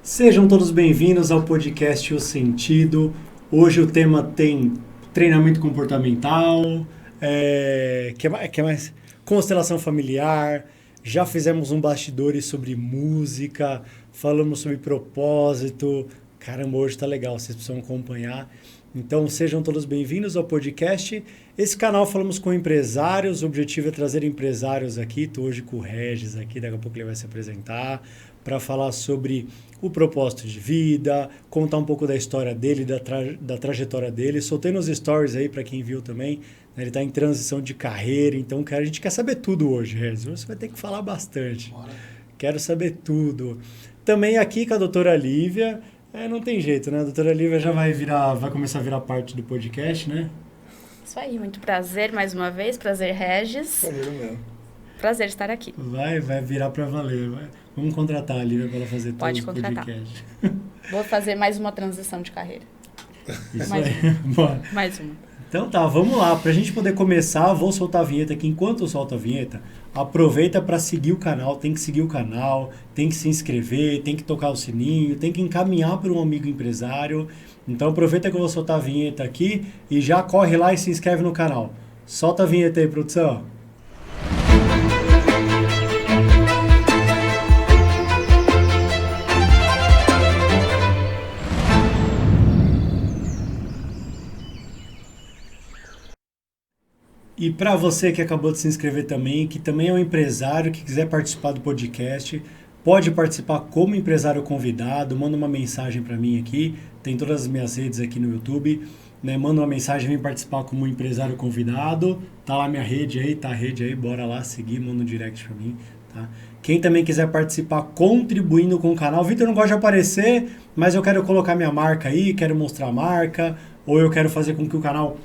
Sejam todos bem-vindos ao podcast O Sentido. Hoje o tema tem treinamento comportamental, que é mais constelação familiar. Já fizemos um bastidores sobre música, falamos sobre propósito. Caramba, hoje tá legal, vocês precisam acompanhar. Então sejam todos bem-vindos ao podcast. Esse canal falamos com empresários, o objetivo é trazer empresários aqui. Estou hoje com o Regis aqui, daqui a pouco ele vai se apresentar, para falar sobre o propósito de vida, contar um pouco da história dele, da trajetória dele. Soltei nos stories aí para quem viu também, né? Ele está em transição de carreira, então a gente quer saber tudo hoje, Regis. Você vai ter que falar bastante. Bora. Quero saber tudo. Também aqui com a doutora Lívia. Não tem jeito, né? A doutora Lívia já vai começar a virar parte do podcast, né? Isso aí, muito prazer mais uma vez, prazer Regis. Prazer mesmo. Prazer estar aqui. Vai virar pra valer. Vamos contratar a Lívia para ela fazer todos os podcasts. Vou fazer mais uma transição de carreira. Isso mais aí. uma. Mais uma. Então tá, vamos lá. Pra gente poder começar, vou soltar a vinheta aqui. Enquanto eu solto a vinheta, aproveita para seguir o canal. Tem que seguir o canal, tem que se inscrever, tem que tocar o sininho, tem que encaminhar para um amigo empresário. Então aproveita que eu vou soltar a vinheta aqui e já corre lá e se inscreve no canal. Solta a vinheta aí, produção. E para você que acabou de se inscrever também, que também é um empresário, que quiser participar do podcast, pode participar como empresário convidado, manda uma mensagem para mim aqui, tem todas as minhas redes aqui no YouTube, né? Manda uma mensagem, vem participar como empresário convidado, tá lá minha rede aí, tá a rede aí, bora lá seguir, manda um direct para mim, tá? Quem também quiser participar contribuindo com o canal, Vitor não gosta de aparecer, mas eu quero colocar minha marca aí, quero mostrar a marca, ou eu quero fazer com que o canal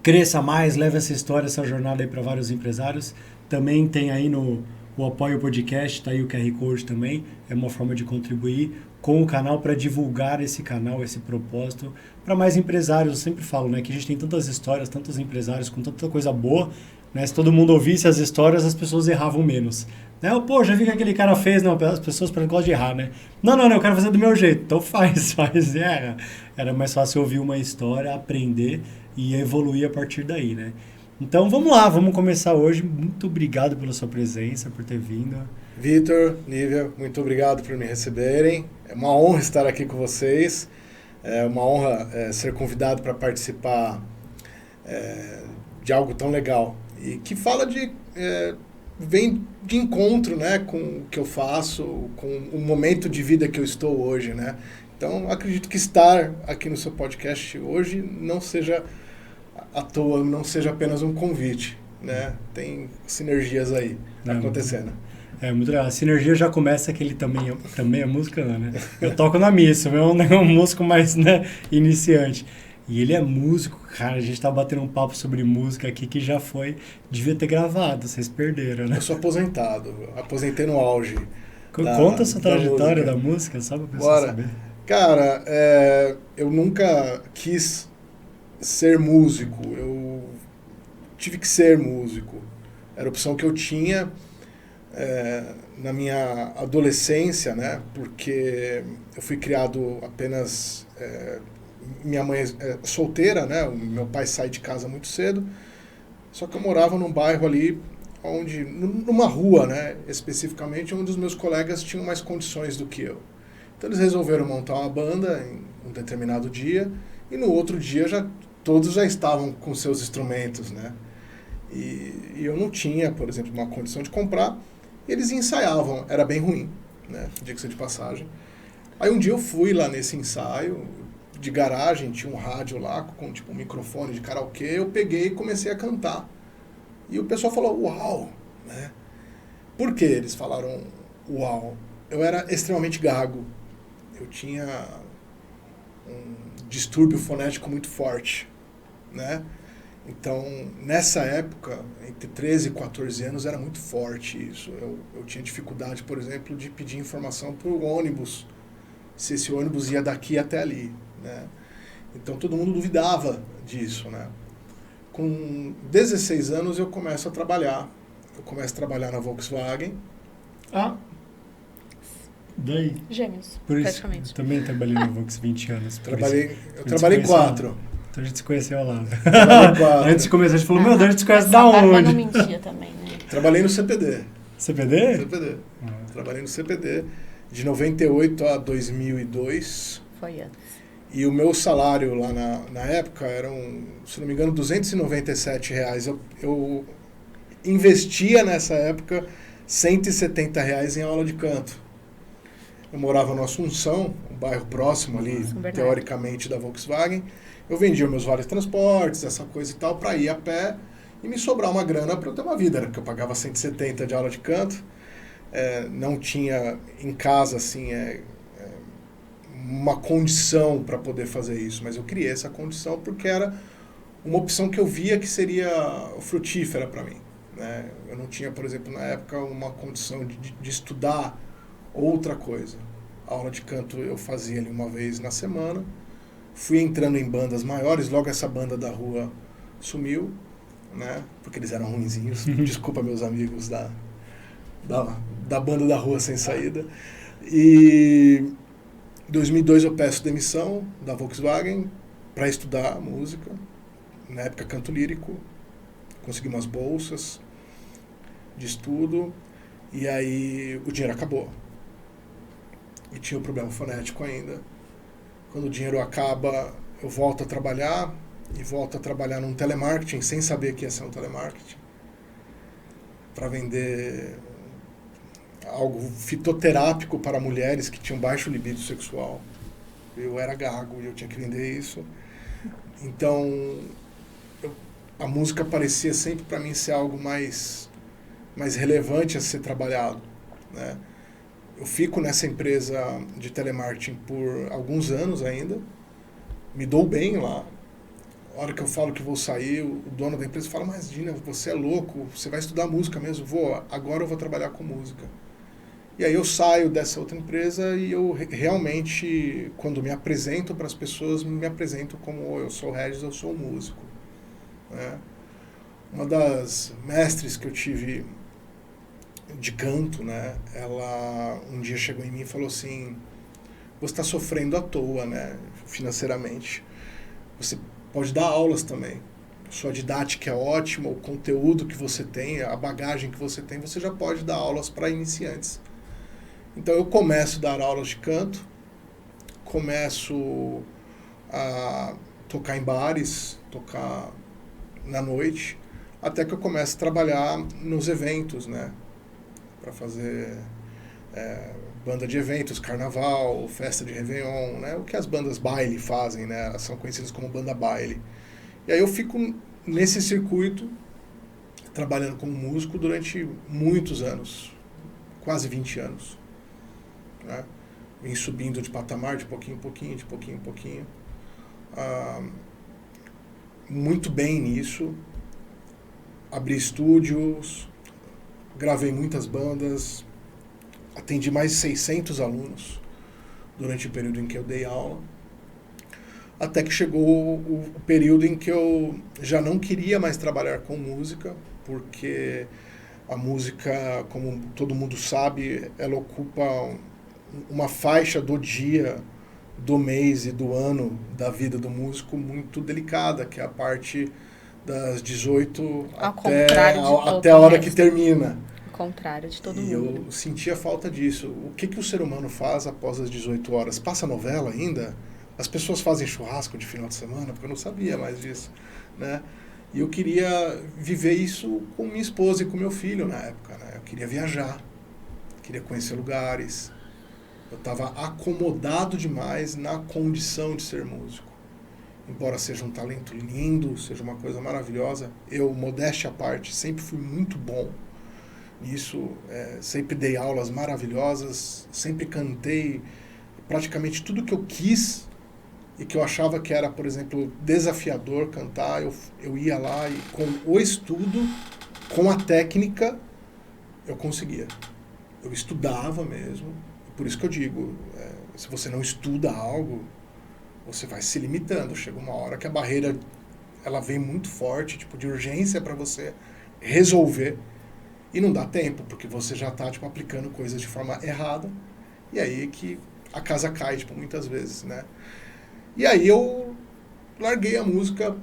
cresça mais, leve essa história, essa jornada aí para vários empresários. Também tem aí o Apoio Podcast, tá aí o QR Code também. É uma forma de contribuir com o canal para divulgar esse canal, esse propósito para mais empresários. Eu sempre falo, né, que a gente tem tantas histórias, tantos empresários com tanta coisa boa, né? Se todo mundo ouvisse as histórias, as pessoas erravam menos. Né? Pô, já vi que aquele cara fez, não, as pessoas gostam de errar, né? Não, eu quero fazer do meu jeito. Então faz e erra. Era mais fácil ouvir uma história, aprender e evoluir a partir daí, né? Então vamos lá, vamos começar hoje. Muito obrigado pela sua presença, por ter vindo. Vitor, Lívia, muito obrigado por me receberem. É uma honra estar aqui com vocês. É uma honra ser convidado para participar de algo tão legal. E que fala vem de encontro, né, com o que eu faço, com o momento de vida que eu estou hoje, né? Então, acredito que estar aqui no seu podcast hoje não seja à toa, não seja apenas um convite, né? Tem sinergias aí acontecendo. Muito legal. A sinergia já começa que ele também é música, né? Eu toco na missa, é um músico mais, né, iniciante. E ele é músico, cara, a gente tá batendo um papo sobre música aqui que já devia ter gravado, vocês perderam, né? Eu sou aposentado, aposentei no auge. Conta a sua trajetória da música, só pra pessoa saber. Cara, eu nunca quis ser músico, eu tive que ser músico. Era a opção que eu tinha na minha adolescência, né? Porque eu fui criado apenas... minha mãe é solteira, né? O meu pai sai de casa muito cedo, só que eu morava num bairro ali, numa rua, né? Especificamente, onde os meus colegas tinham mais condições do que eu. Então eles resolveram montar uma banda em um determinado dia e no outro dia todos já estavam com seus instrumentos, né? E eu não tinha, por exemplo, uma condição de comprar. E eles ensaiavam, era bem ruim, né? Diga-se de passagem. Aí um dia eu fui lá nesse ensaio de garagem, tinha um rádio lá com tipo um microfone de karaokê. Eu peguei e comecei a cantar. E o pessoal falou, uau, né? Por que eles falaram uau? Eu era extremamente gago. Eu tinha um distúrbio fonético muito forte, né? Então, nessa época, entre 13 e 14 anos, era muito forte isso. Eu tinha dificuldade, por exemplo, de pedir informação para o ônibus, se esse ônibus ia daqui até ali, né? Então, todo mundo duvidava disso, né? Com 16 anos, eu começo a trabalhar. Eu começo a trabalhar na Volkswagen. Daí? Gêmeos, Por isso, praticamente. também trabalhei no Vox 20 anos. Eu trabalhei 4. Então a gente se conheceu lá. Trabalhei 4. Antes de começar, a gente falou, meu Deus, a gente se conhece Essa da barba não onde? mentia também, né? Trabalhei no CPD. CPD? CPD. Ah. Trabalhei no CPD de 98 a 2002. Foi antes. E o meu salário lá na época era, se não me engano, R$297. Eu investia nessa época R$170 em aula de canto. Eu morava no Assunção, um bairro próximo ali, teoricamente, da Volkswagen. Eu vendia meus vários transportes, essa coisa e tal, para ir a pé e me sobrar uma grana para eu ter uma vida, né? Porque eu pagava 170 de aula de canto, não tinha em casa, assim, uma condição para poder fazer isso, mas eu criei essa condição porque era uma opção que eu via que seria frutífera para mim, né? Eu não tinha, por exemplo, na época, uma condição de estudar outra coisa. A aula de canto eu fazia ali uma vez na semana, fui entrando em bandas maiores, logo essa banda da rua sumiu, né? Porque eles eram ruinzinhos. Desculpa, meus amigos da banda da rua sem saída. E em 2002 eu peço demissão da Volkswagen para estudar música. Na época, canto lírico. Consegui umas bolsas de estudo. E aí o dinheiro acabou. E tinha o problema fonético ainda. Quando o dinheiro acaba, eu volto a trabalhar. E volto a trabalhar num telemarketing, sem saber que ia ser um telemarketing. Para vender algo fitoterápico para mulheres que tinham baixo libido sexual. Eu era gago e eu tinha que vender isso. Então, a música parecia sempre para mim ser algo mais relevante a ser trabalhado, né? Eu fico nessa empresa de telemarketing por alguns anos ainda, me dou bem lá. A hora que eu falo que vou sair, o dono da empresa fala, mas Dina, você é louco, você vai estudar música mesmo? Agora eu vou trabalhar com música. E aí eu saio dessa outra empresa e eu realmente, quando me apresento para as pessoas, me apresento como eu sou o Regis, eu sou um músico, né? Uma das mestres que eu tive de canto, né, ela um dia chegou em mim e falou assim, você está sofrendo à toa, né, financeiramente. Você pode dar aulas também. Sua didática é ótima, o conteúdo que você tem, a bagagem que você tem, você já pode dar aulas para iniciantes. Então eu começo a dar aulas de canto, começo a tocar em bares, tocar na noite, até que eu começo a trabalhar nos eventos, né? Para fazer banda de eventos, carnaval, festa de Réveillon, né? O que as bandas baile fazem, né? Elas são conhecidas como banda baile. E aí eu fico nesse circuito, trabalhando como músico durante muitos anos, quase 20 anos. Né? Vim subindo de patamar de pouquinho em pouquinho, de pouquinho em pouquinho. Muito bem nisso. Abri estúdios, gravei muitas bandas, atendi mais de 600 alunos durante o período em que eu dei aula. Até que chegou o período em que eu já não queria mais trabalhar com música, porque a música, como todo mundo sabe, ela ocupa uma faixa do dia, do mês e do ano da vida do músico muito delicada, que é a parte das 18 até a hora que termina. Ao contrário de todo mundo. E eu sentia falta disso. O que o ser humano faz após as 18 horas? Passa novela ainda? As pessoas fazem churrasco de final de semana? Porque eu não sabia mais disso, né? E eu queria viver isso com minha esposa e com meu filho na época, né? Eu queria viajar, queria conhecer lugares. Eu estava acomodado demais na condição de ser músico. Embora seja um talento lindo, seja uma coisa maravilhosa, eu, modéstia à parte, sempre fui muito bom nisso, sempre dei aulas maravilhosas, sempre cantei praticamente tudo que eu quis e que eu achava que era, por exemplo, desafiador cantar, eu ia lá e com o estudo, com a técnica, eu conseguia. Eu estudava mesmo, por isso que eu digo, se você não estuda algo, você vai se limitando. Chega uma hora que a barreira ela vem muito forte, tipo, de urgência para você resolver, e não dá tempo, porque você já está aplicando coisas de forma errada, E aí que a casa cai, tipo, muitas vezes, né? E aí eu larguei a música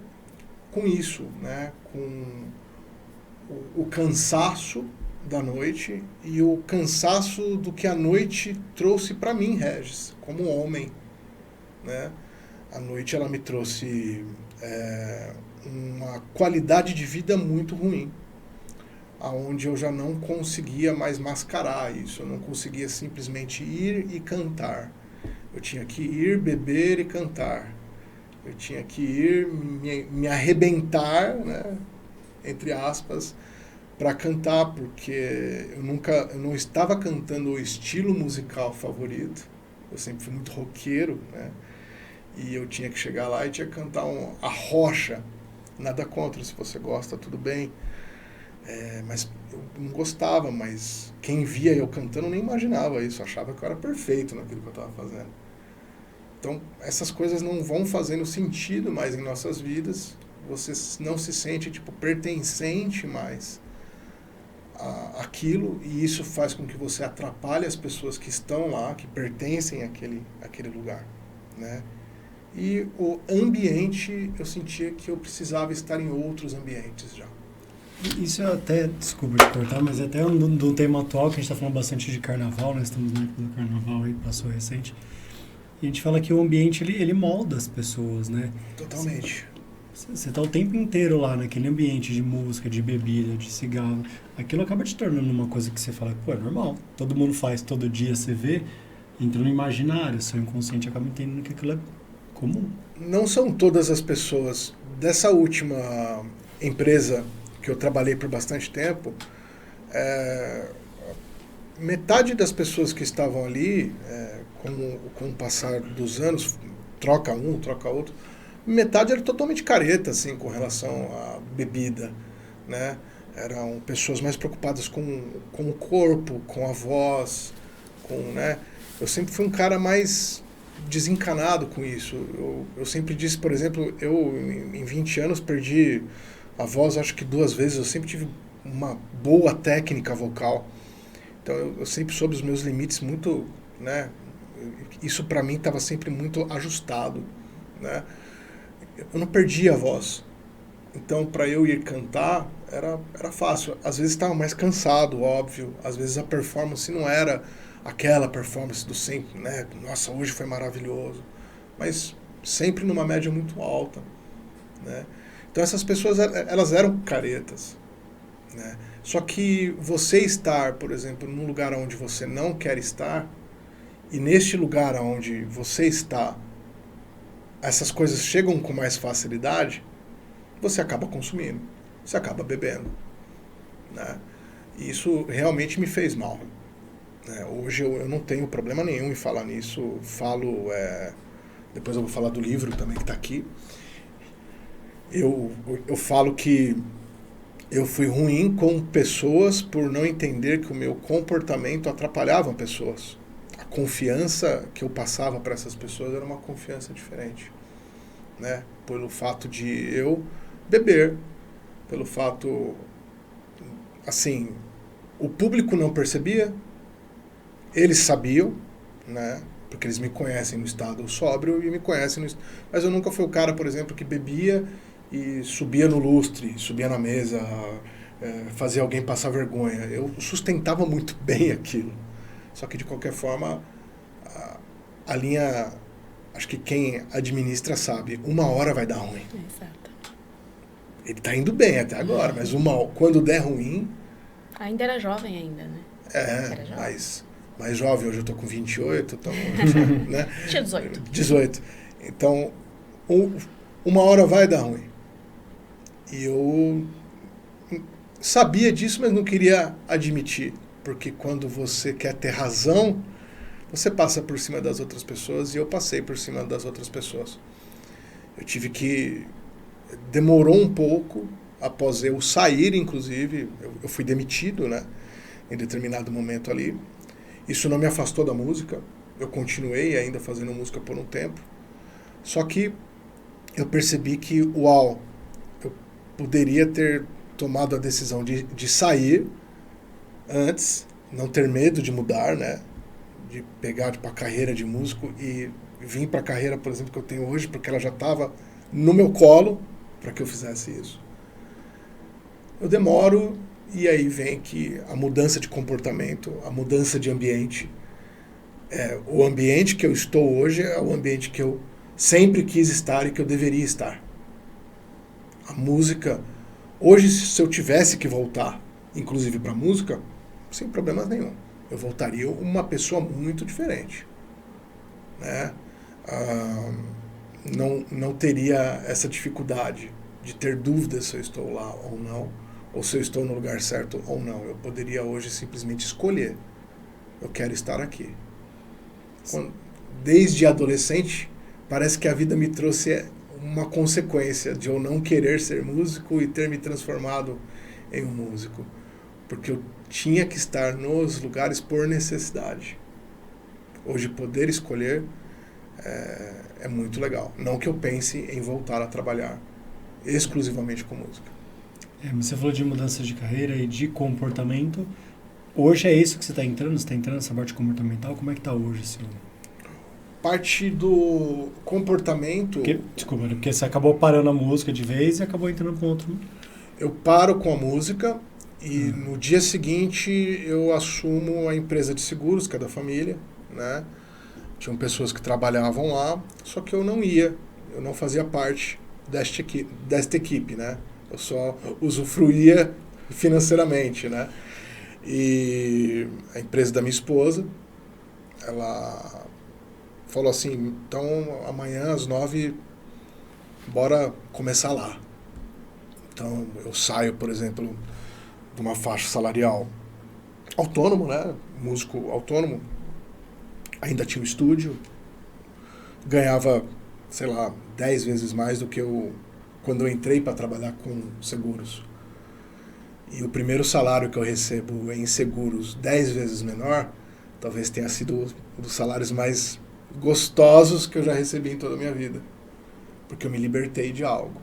com isso, né? Com o cansaço da noite e o cansaço do que a noite trouxe para mim, Regis, como homem, né? A noite ela me trouxe uma qualidade de vida muito ruim, aonde eu já não conseguia mais mascarar isso, eu não conseguia simplesmente ir e cantar. Eu tinha que ir, beber e cantar. Eu tinha que ir me arrebentar, né, entre aspas, para cantar, porque eu não estava cantando o estilo musical favorito. Eu sempre fui muito roqueiro, né? E eu tinha que chegar lá e tinha que cantar a rocha. Nada contra, se você gosta, tudo bem. Mas eu não gostava, mas quem via eu cantando nem imaginava isso, achava que eu era perfeito naquilo que eu estava fazendo. Então, essas coisas não vão fazendo sentido mais em nossas vidas, você não se sente, tipo, pertencente mais àquilo, e isso faz com que você atrapalhe as pessoas que estão lá, que pertencem àquele lugar, né? E o ambiente, eu sentia que eu precisava estar em outros ambientes já. Isso é até, desculpa te cortar, mas é até um tema atual, que a gente está falando bastante de carnaval, né? Estamos na época do carnaval aí, passou recente. E a gente fala que o ambiente, ele molda as pessoas, né? Totalmente. Você está o tempo inteiro lá naquele ambiente de música, de bebida, de cigarro. Aquilo acaba te tornando uma coisa que você fala, pô, é normal. Todo mundo faz, todo dia você vê, entra no imaginário, seu inconsciente acaba entendendo que aquilo é comum. Não são todas as pessoas. Dessa última empresa que eu trabalhei por bastante tempo, metade das pessoas que estavam ali, com o passar dos anos, troca um, troca outro, metade era totalmente careta, assim, com relação à bebida, né? Eram pessoas mais preocupadas com o corpo, com a voz, né? Eu sempre fui um cara mais desencanado com isso. Eu sempre disse, por exemplo, eu em 20 anos perdi a voz acho que 2 vezes, eu sempre tive uma boa técnica vocal. Então eu sempre soube os meus limites muito, né? Isso para mim estava sempre muito ajustado, né? Eu não perdia a voz. Então para eu ir cantar era fácil. Às vezes estava mais cansado, óbvio. Às vezes a performance não era aquela performance do sempre, né? Nossa, hoje foi maravilhoso. Mas sempre numa média muito alta, né? Então essas pessoas, elas eram caretas, né? Só que você estar, por exemplo, num lugar onde você não quer estar, e neste lugar onde você está, essas coisas chegam com mais facilidade, você acaba consumindo, você acaba bebendo, né? E isso realmente me fez mal, né? Hoje eu não tenho problema nenhum em falar nisso, depois eu vou falar do livro também que está aqui. Eu falo que eu fui ruim com pessoas por não entender que o meu comportamento atrapalhava pessoas. A confiança que eu passava para essas pessoas era uma confiança diferente, né? Pelo fato de eu beber, pelo fato, assim, o público não percebia, eles sabiam, né? Porque eles me conhecem no estado sóbrio e me conhecem mas eu nunca fui o cara, por exemplo, que bebia e subia no lustre, subia na mesa, fazia alguém passar vergonha. Eu sustentava muito bem aquilo. Só que, de qualquer forma, a linha, acho que quem administra sabe, uma hora vai dar ruim. Exato. Ele está indo bem até agora, mas quando der ruim... Ainda era jovem ainda, né? Era jovem. mais jovem, hoje eu estou com 28, então, né? Tinha 18. 18. Então, uma hora vai dar ruim. E eu sabia disso, mas não queria admitir. Porque quando você quer ter razão, você passa por cima das outras pessoas, e eu passei por cima das outras pessoas. Eu tive que... Demorou um pouco, após eu sair, inclusive, eu fui demitido, né? Em determinado momento ali. Isso não me afastou da música, eu continuei ainda fazendo música por um tempo. Só que eu percebi que, eu poderia ter tomado a decisão de sair antes, não ter medo de mudar, né? de pegar para a carreira de músico e vim para a carreira, por exemplo, que eu tenho hoje, porque ela já estava no meu colo para que eu fizesse isso. Eu demoro e aí vem que a mudança de comportamento, a mudança de ambiente. O ambiente que eu estou hoje é o ambiente que eu sempre quis estar e que eu deveria estar. A música, hoje, se eu tivesse que voltar, inclusive para a música, sem problemas nenhum, eu voltaria uma pessoa muito diferente, né? Não teria essa dificuldade de ter dúvidas se eu estou lá ou não, ou se eu estou no lugar certo ou não. Eu poderia hoje simplesmente escolher. Eu quero estar aqui. Desde adolescente, parece que a vida me trouxe uma consequência de eu não querer ser músico e ter me transformado em um músico. Porque eu tinha que estar nos lugares por necessidade. Hoje, poder escolher é muito legal. Não que eu pense em voltar a trabalhar exclusivamente com música. Você falou de mudança de carreira e de comportamento. Hoje é isso que você está entrando? Você está entrando nessa parte comportamental? Como é que está hoje, seu? Parte do comportamento... Porque você acabou parando a música de vez e acabou entrando para outro... Eu paro com a música e no dia seguinte eu assumo a empresa de seguros, que é da família, né? Tinham pessoas que trabalhavam lá, só que eu não ia, eu não fazia parte desta equipe, né? Eu só usufruía financeiramente, né? E a empresa da minha esposa, ela falou assim, então amanhã às 9, bora começar lá. Então eu saio, por exemplo, de uma faixa salarial autônomo, né? Músico autônomo, ainda tinha um estúdio, ganhava, sei lá, 10 vezes mais do que eu quando eu entrei para trabalhar com seguros. E o primeiro salário que eu recebo em seguros 10 vezes menor, talvez tenha sido um dos salários mais gostosos que eu já recebi em toda a minha vida. Porque eu me libertei de algo.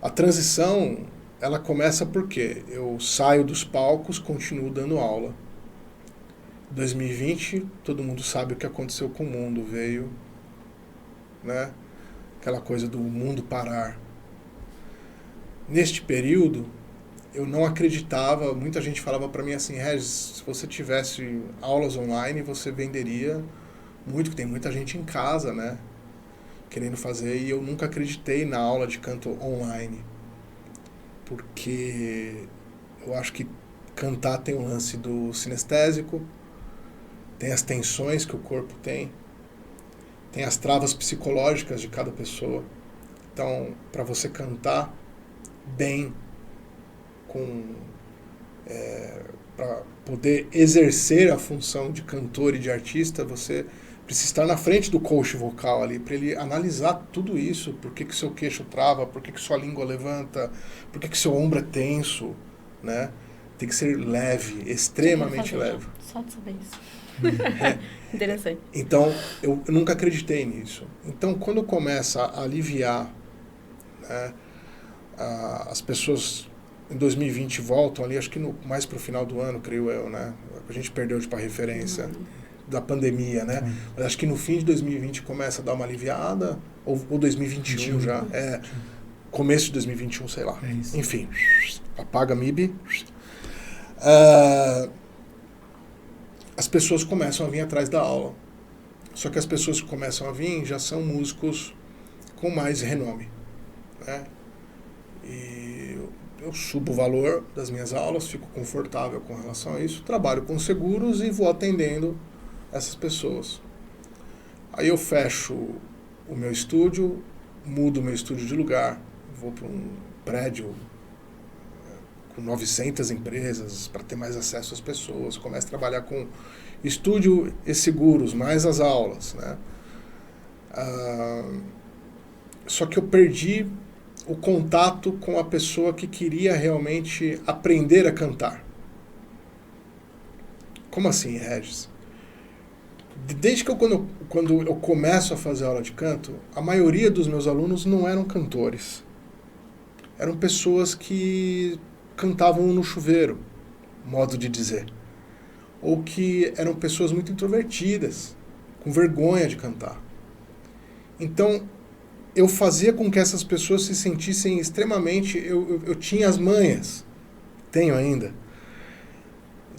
A transição, ela começa porque eu saio dos palcos, continuo dando aula. 2020, todo mundo sabe o que aconteceu com o mundo, veio, né? Aquela coisa do mundo parar. Neste período, eu não acreditava, muita gente falava para mim assim, Regis, se você tivesse aulas online, você venderia muito, que tem muita gente em casa, né? Querendo fazer, e eu nunca acreditei na aula de canto online. Porque eu acho que cantar tem um lance do sinestésico, tem as tensões que o corpo tem as travas psicológicas de cada pessoa. Então, para você cantar bem, para poder exercer a função de cantor e de artista, você precisa estar na frente do coach vocal ali, para ele analisar tudo isso, por que seu queixo trava, por que sua língua levanta, por que seu ombro é tenso, né? Tem que ser leve, extremamente leve. Só de saber isso. Interessante. Então, eu nunca acreditei nisso. Então, quando começa a aliviar, né, as pessoas em 2020 voltam ali, acho que mais para o final do ano, creio eu, né? A gente perdeu para referência da pandemia, né? Mas acho que no fim de 2020 começa a dar uma aliviada, ou 2021 já. Começo de 2021, sei lá. Enfim, apaga a MIB. As pessoas começam a vir atrás da aula. Só que as pessoas que começam a vir já são músicos com mais renome, né? E eu subo o valor das minhas aulas, fico confortável com relação a isso, trabalho com seguros e vou atendendo essas pessoas. Aí eu fecho o meu estúdio, mudo o meu estúdio de lugar, vou para um prédio com 900 empresas para ter mais acesso às pessoas, começo a trabalhar com estúdio e seguros, mais as aulas, né? Só que eu perdi o contato com a pessoa que queria realmente aprender a cantar. Como assim, Regis? Desde que quando eu começo a fazer aula de canto, a maioria dos meus alunos não eram cantores. Eram pessoas que cantavam no chuveiro, modo de dizer. ou que eram pessoas muito introvertidas, com vergonha de cantar. Então, eu fazia com que essas pessoas se sentissem extremamente... Eu tinha as manhas, tenho ainda,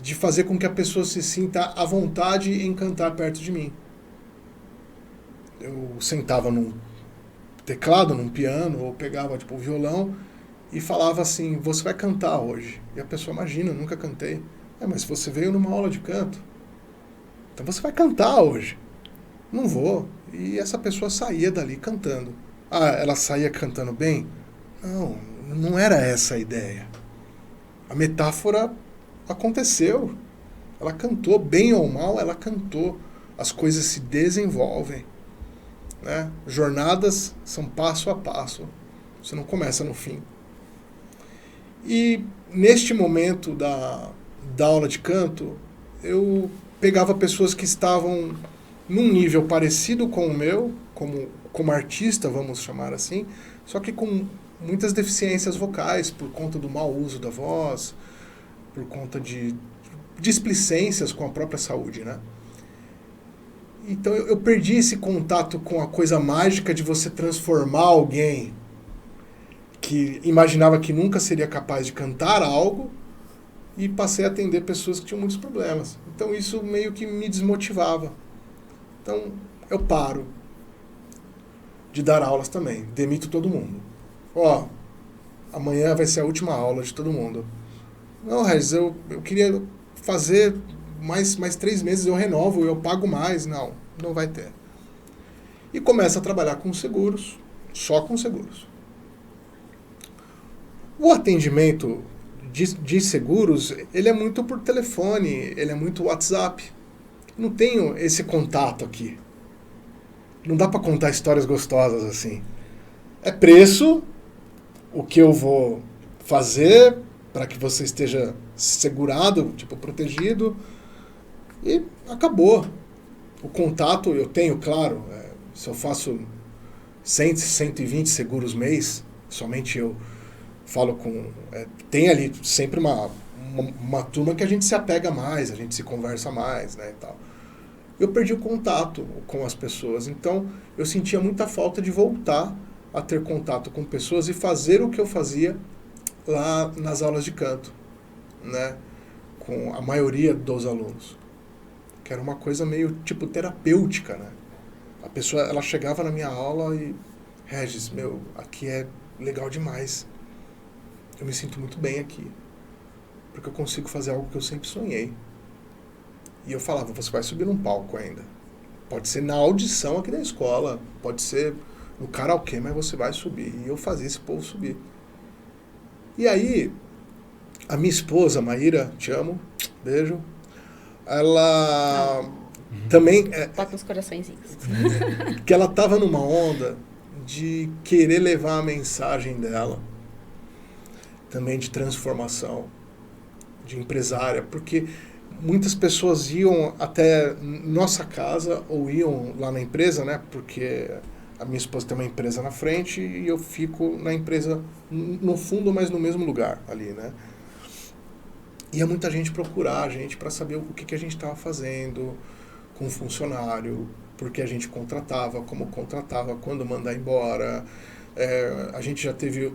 de fazer com que a pessoa se sinta à vontade em cantar perto de mim. Eu sentava num teclado, num piano, ou pegava tipo, o violão e falava assim, você vai cantar hoje. E a pessoa, imagina, eu nunca cantei. Mas você veio numa aula de canto. Então você vai cantar hoje. Não vou. E essa pessoa saía dali cantando. Ela saía cantando bem? Não, não era essa a ideia. A metáfora aconteceu. Ela cantou, bem ou mal, ela cantou. As coisas se desenvolvem. Né? Jornadas são passo a passo. Você não começa no fim. E neste momento da aula de canto, eu pegava pessoas que estavam num nível parecido com o meu, como artista, vamos chamar assim, só que com muitas deficiências vocais, por conta do mau uso da voz, por conta de displicências com a própria saúde, né? Então eu perdi esse contato com a coisa mágica de você transformar alguém que imaginava que nunca seria capaz de cantar algo e passei a atender pessoas que tinham muitos problemas. Então isso meio que me desmotivava. Então eu paro de dar aulas também. Demito todo mundo. Amanhã vai ser a última aula de todo mundo. Não, Regis, eu queria fazer mais 3 meses, eu renovo, eu pago mais. Não vai ter. E começa a trabalhar com seguros, só com seguros. O atendimento de seguros, ele é muito por telefone, ele é muito WhatsApp. Não tenho esse contato aqui. Não dá para contar histórias gostosas assim. É preço, o que eu vou fazer para que você esteja segurado, tipo, protegido, e acabou. O contato eu tenho, claro, se eu faço 100, 120 seguros mês, somente eu falo com... tem ali sempre uma turma que a gente se apega mais, a gente se conversa mais, né, e tal. Eu perdi o contato com as pessoas, então eu sentia muita falta de voltar a ter contato com pessoas e fazer o que eu fazia lá nas aulas de canto, né, com a maioria dos alunos, que era uma coisa meio tipo terapêutica, né? A pessoa, ela chegava na minha aula e, Regis, aqui é legal demais. Eu me sinto muito bem aqui, porque eu consigo fazer algo que eu sempre sonhei. E eu falava, você vai subir num palco ainda. Pode ser na audição aqui da escola, pode ser no karaokê, mas você vai subir. E eu fazia esse povo subir. E aí, a minha esposa, Maíra, te amo, beijo, ela também... Toca os coraçõezinhos. que ela estava numa onda de querer levar a mensagem dela, também de transformação, de empresária, porque muitas pessoas iam até nossa casa ou iam lá na empresa, né? Porque a minha esposa tem uma empresa na frente e eu fico na empresa no fundo, mas no mesmo lugar ali, né? Ia muita gente procurar a gente para saber o que a gente estava fazendo com o funcionário, porque a gente contratava, como contratava, quando mandar embora. A gente já teve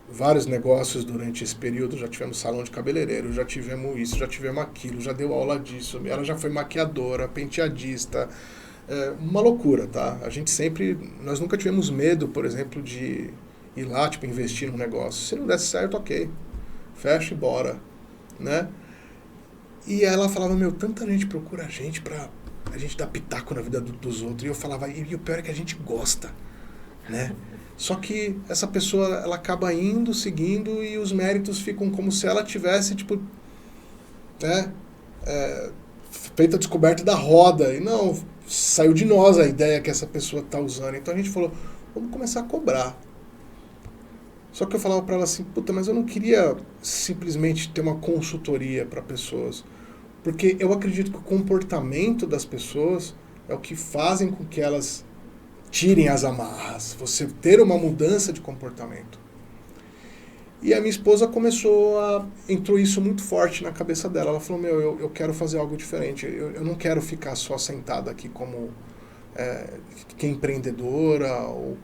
vários negócios durante esse período, já tivemos salão de cabeleireiro, já tivemos isso, já tivemos aquilo, já deu aula disso, ela já foi maquiadora, penteadista, uma loucura, tá? Nós nunca tivemos medo, por exemplo, de ir lá, tipo, investir num negócio. Se não desse certo, ok, fecha e bora, né? E ela falava, tanta gente procura a gente pra a gente dar pitaco na vida dos outros, e eu falava, e o pior é que a gente gosta, né? Só que essa pessoa, ela acaba indo, seguindo, e os méritos ficam como se ela tivesse, tipo, né, feito a descoberta da roda. E não, saiu de nós a ideia que essa pessoa está usando. Então a gente falou, vamos começar a cobrar. Só que eu falava para ela assim, mas eu não queria simplesmente ter uma consultoria para pessoas. Porque eu acredito que o comportamento das pessoas é o que fazem com que elas tirem as amarras, você ter uma mudança de comportamento. E a minha esposa entrou isso muito forte na cabeça dela. Ela falou, eu quero fazer algo diferente. Eu não quero ficar só sentada aqui como que empreendedora ou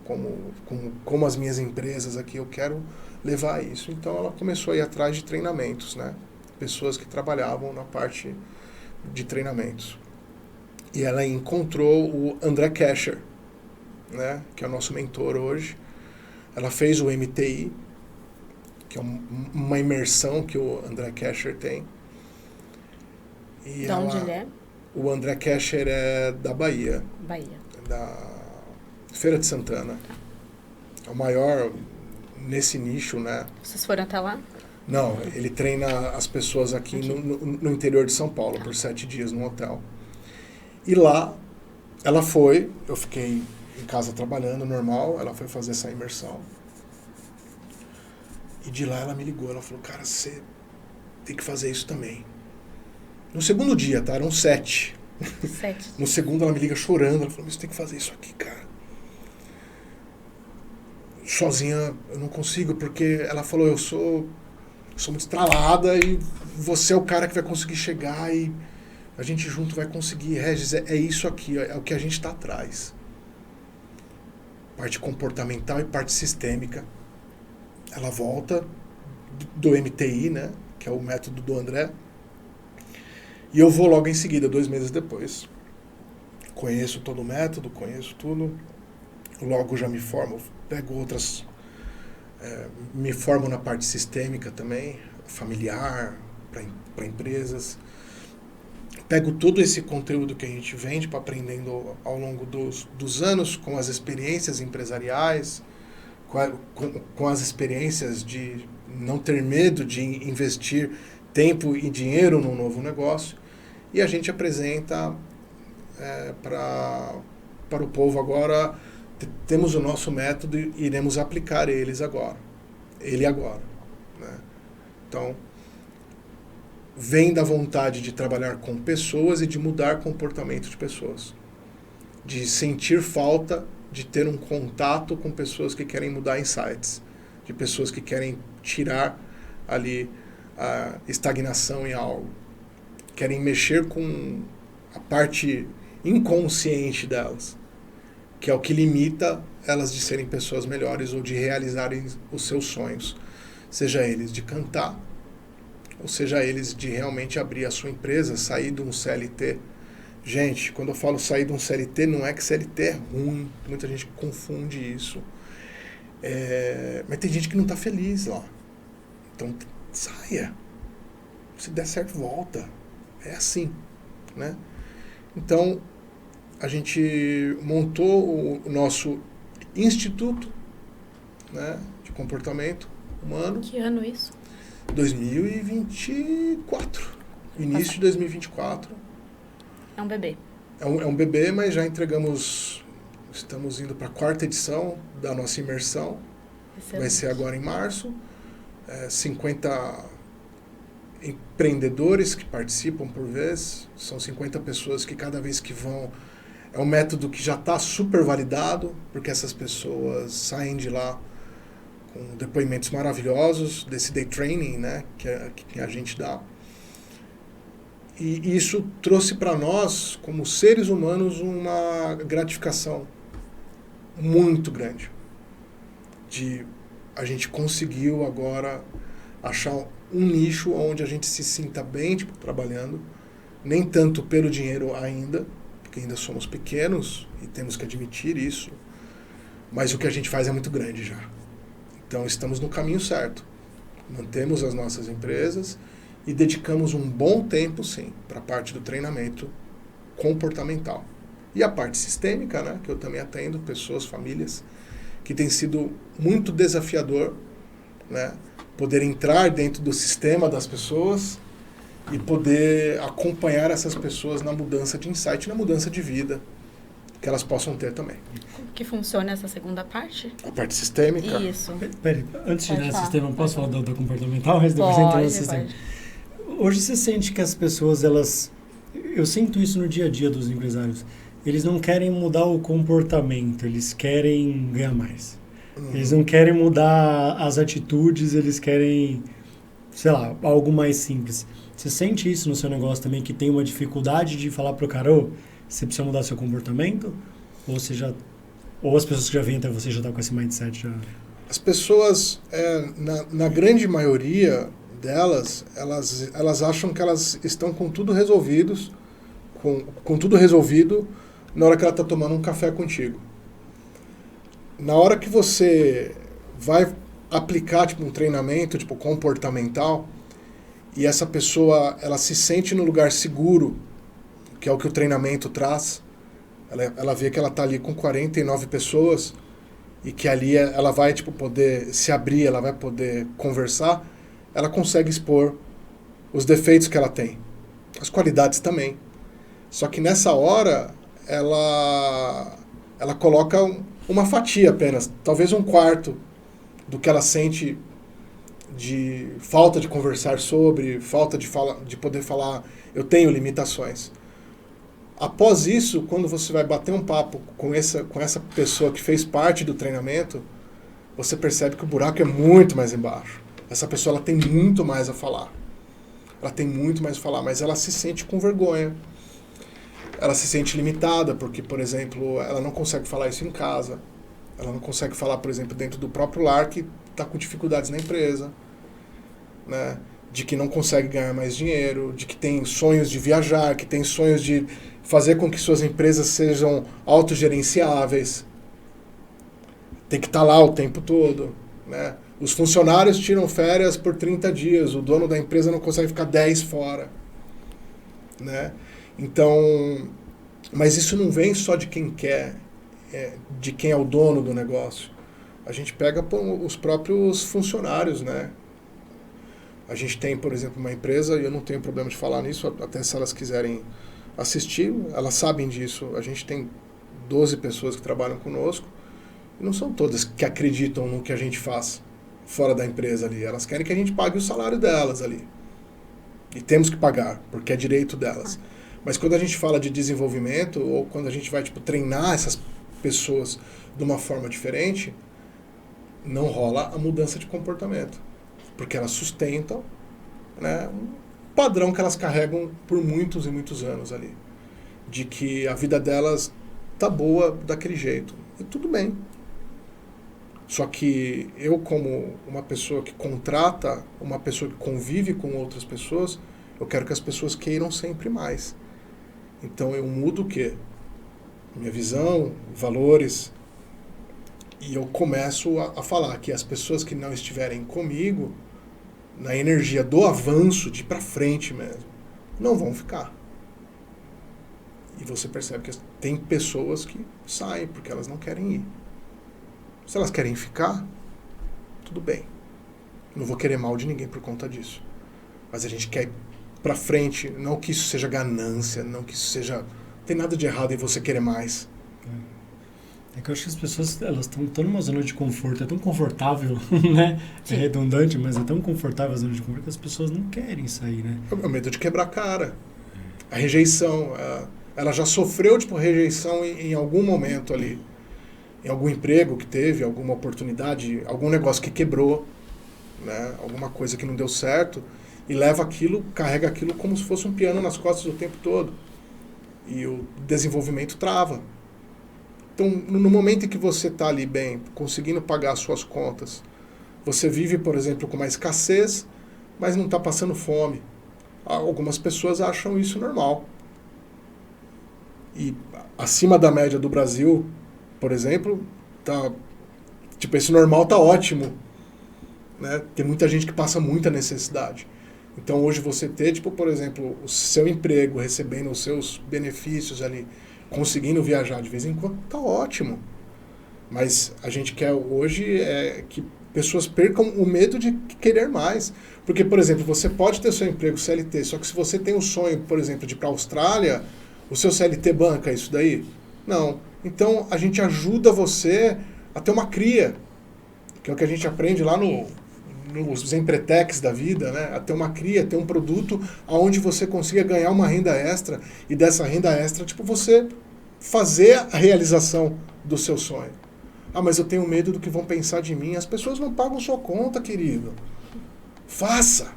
como as minhas empresas aqui. Eu quero levar isso. Então ela começou a ir atrás de treinamentos, né? Pessoas que trabalhavam na parte de treinamentos. E ela encontrou o André Kasher, né? Que é o nosso mentor hoje. Ela fez o MTI, que é uma imersão que o André Kasher tem. E de onde ele é? O André Kasher é da Bahia. Bahia. Da Feira de Santana. É o maior nesse nicho, né? Vocês foram até lá? Não, ele treina as pessoas aqui. No interior de São Paulo, por 7 dias num hotel. E lá, ela foi, eu fiquei em casa trabalhando normal, ela foi fazer essa imersão. E de lá ela me ligou, ela falou, cara, você tem que fazer isso também. No segundo dia, tá? Eram 7. 7. No segundo ela me liga chorando, ela falou, você tem que fazer isso aqui, cara. Sozinha eu não consigo, porque ela falou, eu sou muito estralada e você é o cara que vai conseguir chegar e a gente junto vai conseguir. Regis, é isso aqui, é o que a gente está atrás. Parte comportamental e parte sistêmica. Ela volta do MTI, né, que é o método do André, e eu vou logo em seguida, 2 meses depois. Conheço todo o método, conheço tudo, logo já me formo, pego outras, me formo na parte sistêmica também, familiar, para empresas. Pego todo esse conteúdo que a gente vende para aprendendo ao longo dos anos, com as experiências empresariais, com as experiências de não ter medo de investir tempo e dinheiro num novo negócio, e a gente apresenta para o povo agora. Temos o nosso método e iremos aplicar ele agora, né? Então, vem da vontade de trabalhar com pessoas e de mudar comportamento de pessoas, de sentir falta de ter um contato com pessoas que querem mudar insights, de pessoas que querem tirar ali a estagnação em algo, querem mexer com a parte inconsciente delas, que é o que limita elas de serem pessoas melhores ou de realizarem os seus sonhos, seja eles de cantar, ou seja eles de realmente abrir a sua empresa, sair de um CLT. Gente, quando eu falo sair de um CLT, não é que CLT é ruim, muita gente confunde isso. Mas tem gente que não está feliz lá. Então, saia. Se der certo, volta. É assim, né? Então, a gente montou o nosso instituto, né, de comportamento humano. Que ano isso? 2024. Início de 2024. É um bebê. É um bebê, mas já estamos indo para a 4ª edição da nossa imersão. Excelente. Vai ser agora em março. 50 empreendedores que participam por vez. São 50 pessoas que cada vez que vão... É um método que já está super validado, porque essas pessoas saem de lá com depoimentos maravilhosos desse day training, né, que a gente dá. E isso trouxe para nós, como seres humanos, uma gratificação muito grande. A gente conseguiu agora achar um nicho onde a gente se sinta bem, trabalhando, nem tanto pelo dinheiro ainda, porque ainda somos pequenos e temos que admitir isso, mas o que a gente faz é muito grande já. Então estamos no caminho certo. Mantemos as nossas empresas e dedicamos um bom tempo, sim, para a parte do treinamento comportamental. E a parte sistêmica, né, que eu também atendo pessoas, famílias, que tem sido muito desafiador, né, poder entrar dentro do sistema das pessoas e poder acompanhar essas pessoas na mudança de insight, na mudança de vida que elas possam ter também. Como que funciona essa segunda parte? A parte sistêmica. Isso. Peraí, antes de ir no sistema, posso falar do comportamental? Mas depois Pode, entrar no sistema. Hoje você sente que as pessoas, eu sinto isso no dia a dia dos empresários, eles não querem mudar o comportamento, eles querem ganhar mais. Eles não querem mudar as atitudes, eles querem, sei lá, algo mais simples. Você sente isso no seu negócio também, que tem uma dificuldade de falar pro cara, ô, você precisa mudar seu comportamento? Ou você já... Ou as pessoas que já vêm até você já estão com esse mindset já... As pessoas, na grande maioria delas, elas acham que elas estão com tudo resolvidos, com tudo resolvido na hora que ela está tomando um café contigo. Na hora que você vai aplicar tipo, um treinamento tipo, comportamental e essa pessoa ela se sente no lugar seguro, que é o que o treinamento traz, ela vê que ela está ali com 49 pessoas e que ali ela vai tipo, poder se abrir, ela vai poder conversar, ela consegue expor os defeitos que ela tem, as qualidades também. Só que nessa hora ela coloca uma fatia apenas, talvez um quarto do que ela sente de falta de conversar sobre, falta de poder falar, eu tenho limitações. Após isso, quando você vai bater um papo com essa pessoa que fez parte do treinamento, você percebe que o buraco é muito mais embaixo. Essa pessoa ela tem muito mais a falar. Ela tem muito mais a falar, mas ela se sente com vergonha. Ela se sente limitada, porque, por exemplo, ela não consegue falar isso em casa. Ela não consegue falar, por exemplo, dentro do próprio lar que está com dificuldades na empresa, né? De que não consegue ganhar mais dinheiro, de que tem sonhos de viajar, que tem sonhos de fazer com que suas empresas sejam autogerenciáveis. Tem que estar lá o tempo todo, né? Os funcionários tiram férias por 30 dias, o dono da empresa não consegue ficar 10 fora, né? Então, mas isso não vem só de quem quer, de quem é o dono do negócio. A gente pega os próprios funcionários, né? A gente tem, por exemplo, uma empresa, e eu não tenho problema de falar nisso, até se elas quiserem assistir, elas sabem disso. A gente tem 12 pessoas que trabalham conosco, e não são todas que acreditam no que a gente faz fora da empresa ali. Elas querem que a gente pague o salário delas ali. E temos que pagar, porque é direito delas. Mas quando a gente fala de desenvolvimento, ou quando a gente vai tipo, treinar essas pessoas de uma forma diferente, não rola a mudança de comportamento. Porque elas sustentam, né, um padrão que elas carregam por muitos e muitos anos ali. De que a vida delas tá boa daquele jeito. E tudo bem. Só que eu, como uma pessoa que contrata, uma pessoa que convive com outras pessoas, eu quero que as pessoas queiram sempre mais. Então eu mudo o quê? Minha visão, valores. E eu começo a falar que as pessoas que não estiverem comigo, na energia do avanço, de ir pra frente mesmo, não vão ficar. E você percebe que tem pessoas que saem porque elas não querem ir. Se elas querem ficar, tudo bem. Não vou querer mal de ninguém por conta disso. Mas a gente quer ir pra frente, não que isso seja ganância, não que isso seja... Não tem nada de errado em você querer mais. É que eu acho que as pessoas, elas estão numa zona de conforto, é tão confortável, né? É redundante, mas é tão confortável a zona de conforto que as pessoas não querem sair, né? É o medo de quebrar a cara. A rejeição. Ela já sofreu, tipo, rejeição em algum momento ali. Em algum emprego que teve, alguma oportunidade, algum negócio que quebrou, né? Alguma coisa que não deu certo. E leva aquilo, carrega aquilo como se fosse um piano nas costas o tempo todo. E o desenvolvimento trava. Então, no momento em que você está ali bem, conseguindo pagar as suas contas, você vive, por exemplo, com uma escassez, mas não está passando fome. Algumas pessoas acham isso normal. E acima da média do Brasil, por exemplo, tipo, esse normal está ótimo. Né? Tem muita gente que passa muita necessidade. Então, hoje você ter, tipo, por exemplo, o seu emprego, recebendo os seus benefícios ali, conseguindo viajar de vez em quando, tá ótimo. Mas a gente quer hoje que pessoas percam o medo de querer mais. Porque, por exemplo, você pode ter seu emprego CLT, só que se você tem um sonho, por exemplo, de ir para a Austrália, o seu CLT banca isso daí? Não. Então, a gente ajuda você a ter uma cria, que é o que a gente aprende lá nos empretecs da vida, né? A ter uma cria, ter um produto onde você consiga ganhar uma renda extra e dessa renda extra, tipo, você fazer a realização do seu sonho. Ah, mas eu tenho medo do que vão pensar de mim. As pessoas não pagam sua conta, querido. Faça.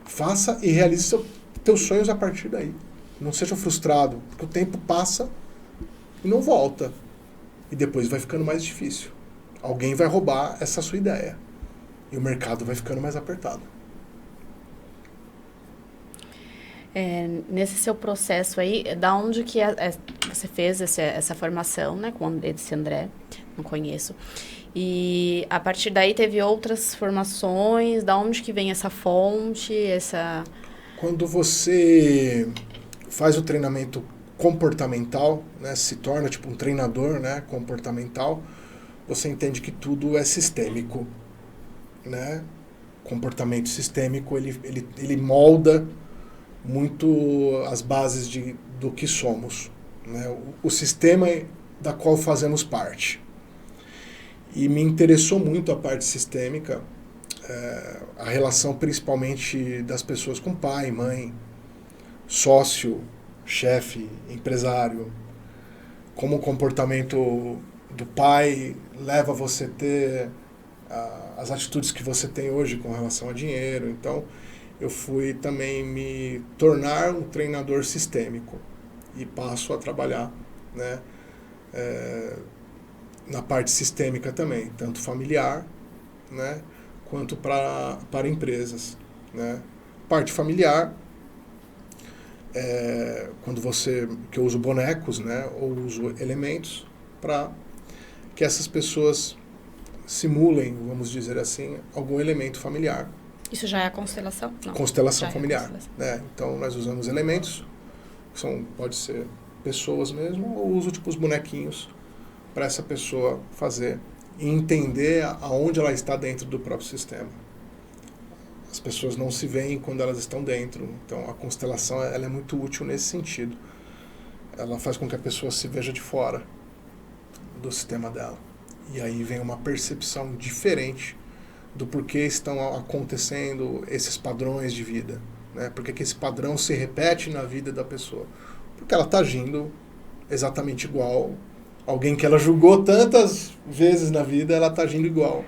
Faça e realize teus sonhos a partir daí. Não seja frustrado, porque o tempo passa e não volta. E depois vai ficando mais difícil. Alguém vai roubar essa sua ideia. E o mercado vai ficando mais apertado. Nesse seu processo aí, da onde que você fez essa formação, né, com esse André? Não conheço. E a partir daí teve outras formações, da onde que vem essa fonte, Quando você faz o treinamento comportamental, né, se torna tipo um treinador, né, comportamental, você entende que tudo é sistêmico, né? Comportamento sistêmico, ele molda muito as bases do que somos, né? O sistema da qual fazemos parte. E me interessou muito a parte sistêmica, a relação principalmente das pessoas com pai, mãe, sócio, chefe, empresário, como o comportamento do pai leva você a ter as atitudes que você tem hoje com relação a dinheiro. Então, eu fui também me tornar um treinador sistêmico e passo a trabalhar, né, na parte sistêmica também, tanto familiar, né, quanto para empresas, né. Parte familiar, que eu uso bonecos, né, ou uso elementos para que essas pessoas simulem, vamos dizer assim, algum elemento familiar. Isso já é a constelação? Não. Constelação familiar. Né? Então, nós usamos elementos, pode ser pessoas mesmo, ou uso tipo os bonequinhos para essa pessoa fazer e entender aonde ela está dentro do próprio sistema. As pessoas não se veem quando elas estão dentro, então a constelação ela é muito útil nesse sentido. Ela faz com que a pessoa se veja de fora do sistema dela. E aí vem uma percepção diferente do porquê estão acontecendo esses padrões de vida, né? Por que esse padrão se repete na vida da pessoa? Porque ela está agindo exatamente igual. Alguém que ela julgou tantas vezes na vida, ela está agindo igual.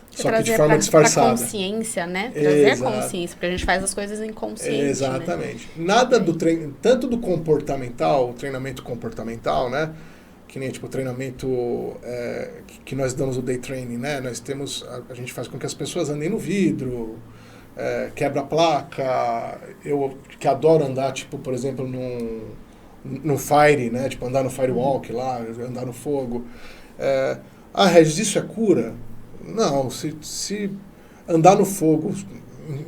Só que de forma disfarçada. Pra consciência, né? Trazer consciência, porque a gente faz as coisas inconsciente. Exatamente. Né? Nada do tanto do comportamental, o treinamento comportamental, né? Que nem tipo o treinamento que nós damos o day training, né? Nós temos, a gente faz com que as pessoas andem no vidro, quebra a placa. Eu que adoro andar, tipo, por exemplo, no fire, né? Tipo, andar no firewalk lá, andar no fogo. Regis, isso é cura? Não, se andar no fogo,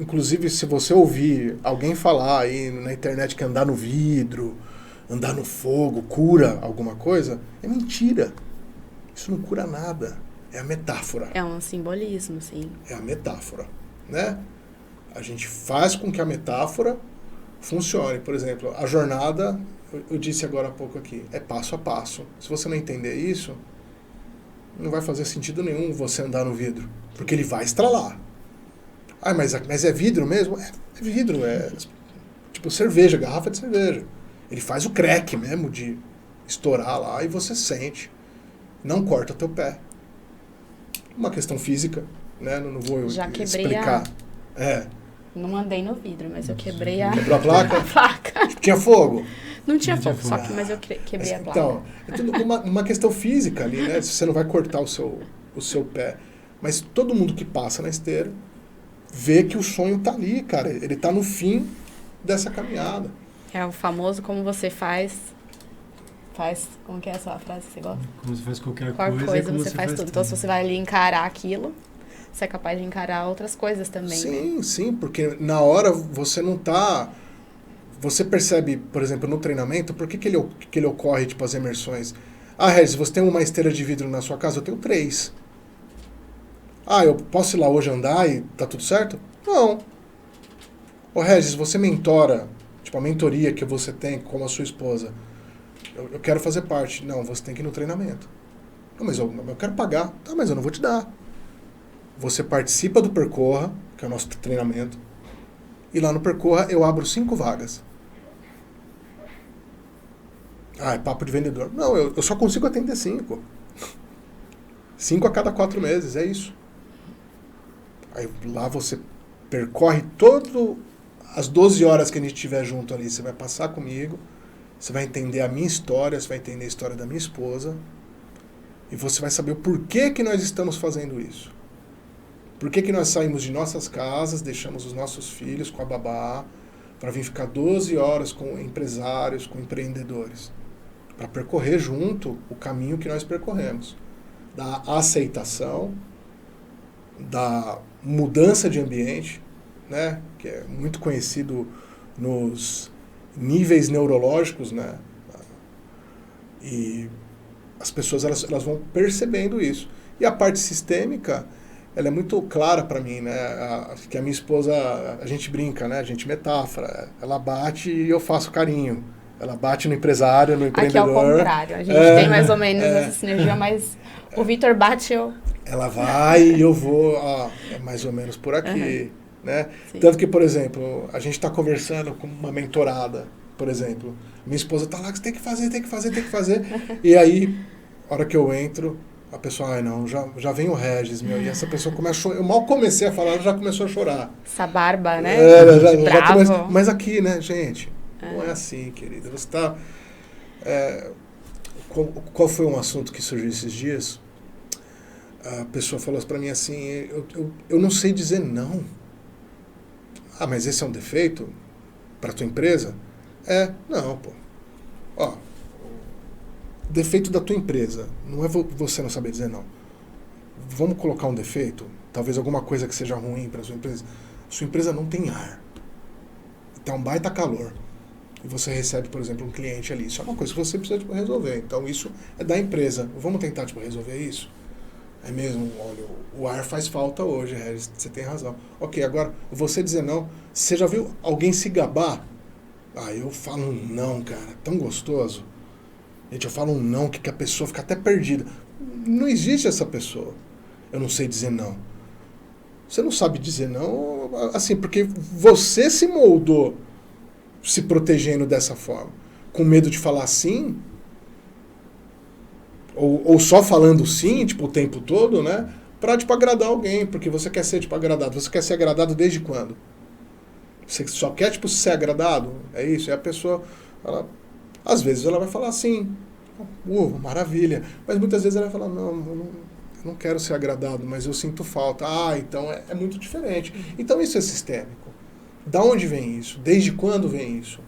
inclusive se você ouvir alguém falar aí na internet que andar no vidro, andar no fogo, cura alguma coisa, é mentira. Isso não cura nada. É a metáfora. É um simbolismo, sim. É a metáfora, né? A gente faz com que a metáfora funcione. Por exemplo, a jornada, eu disse agora há pouco aqui, é passo a passo. Se você não entender isso, não vai fazer sentido nenhum você andar no vidro, porque ele vai estralar. Mas é vidro mesmo? É vidro, é tipo cerveja, garrafa de cerveja. Ele faz o crack mesmo de estourar lá e você sente. Não corta teu pé. Uma questão física, né? Não vou explicar. Não andei no vidro, mas eu quebrei a... Quebrou a placa? A placa. Tinha fogo? Não tinha fogo, só que mas eu quebrei a placa. Então, é tudo uma questão física ali, né? Você não vai cortar o seu pé. Mas todo mundo que passa na esteira vê que o sonho tá ali, cara. Ele tá no fim dessa caminhada. É o famoso como você faz... Como que é a sua frase que você gosta? Como você faz qualquer coisa, você faz tudo. Então, se você vai ali encarar aquilo, você é capaz de encarar outras coisas também, sim, né? Sim, porque na hora você não tá... Você percebe, por exemplo, no treinamento, por que ele ocorre, tipo, as imersões? Regis, você tem uma esteira de vidro na sua casa? Eu tenho 3. Eu posso ir lá hoje andar e tá tudo certo? Não. Regis, você mentora, tipo, a mentoria que você tem com a sua esposa, eu quero fazer parte. Não, você tem que ir no treinamento. Não, mas eu quero pagar. Tá, mas eu não vou te dar. Você participa do Percorra, que é o nosso treinamento, e lá no Percorra eu abro 5 vagas. É papo de vendedor. Não, eu só consigo atender 5. 5 a cada 4 meses, é isso. Aí lá você percorre todo as 12 horas que a gente estiver junto ali, você vai passar comigo, você vai entender a minha história, você vai entender a história da minha esposa, e você vai saber o porquê que nós estamos fazendo isso. Por que nós saímos de nossas casas, deixamos os nossos filhos com a babá, para vir ficar 12 horas com empresários, com empreendedores, para percorrer junto o caminho que nós percorremos, da aceitação, da mudança de ambiente, né, que é muito conhecido nos níveis neurológicos, né, e as pessoas elas vão percebendo isso. E a parte sistêmica, ela é muito clara para mim, né, que a minha esposa, a gente brinca, né, a gente metáfora, ela bate e eu faço carinho. Ela bate no empresário, no empreendedor. Aqui é o contrário, a gente tem mais ou menos essa sinergia, mas o Vitor bate, eu... Ela vai e eu vou, é mais ou menos por aqui, né? Sim. Tanto que, por exemplo, a gente está conversando com uma mentorada, por exemplo. Minha esposa está lá, que você tem que fazer. E aí, a hora que eu entro, a pessoa, não, já vem o Regis, meu. E essa pessoa começa a chorar. Eu mal comecei a falar, ela já começou a chorar. Essa barba, né? Já comecei, mas aqui, né, gente, não é assim, querida. Você está... qual foi um assunto que surgiu esses dias? A pessoa falou para mim assim, eu não sei dizer não. Ah, mas esse é um defeito para tua empresa? Não, pô. Ó, defeito da tua empresa não é você não saber dizer não. Vamos colocar um defeito, talvez alguma coisa que seja ruim para sua empresa. Sua empresa não tem ar. Tá um baita calor. E você recebe, por exemplo, um cliente ali. Isso é uma coisa que você precisa resolver. Então isso é da empresa. Vamos tentar resolver isso? É mesmo, olha, o ar faz falta hoje, Regis, você tem razão. Ok, agora, você dizer não, você já viu alguém se gabar? Eu falo um não, cara, tão gostoso. Gente, eu falo um não que a pessoa fica até perdida. Não existe essa pessoa. Eu não sei dizer não. Você não sabe dizer não, assim, porque você se moldou se protegendo dessa forma. Com medo de falar sim... Ou só falando sim, o tempo todo, né? Pra, agradar alguém, porque você quer ser, agradado. Você quer ser agradado desde quando? Você só quer, ser agradado? É isso? É a pessoa, às vezes ela vai falar sim, maravilha. Mas muitas vezes ela vai falar, não, eu não quero ser agradado, mas eu sinto falta. Então é muito diferente. Então isso é sistêmico. Da onde vem isso? Desde quando vem isso?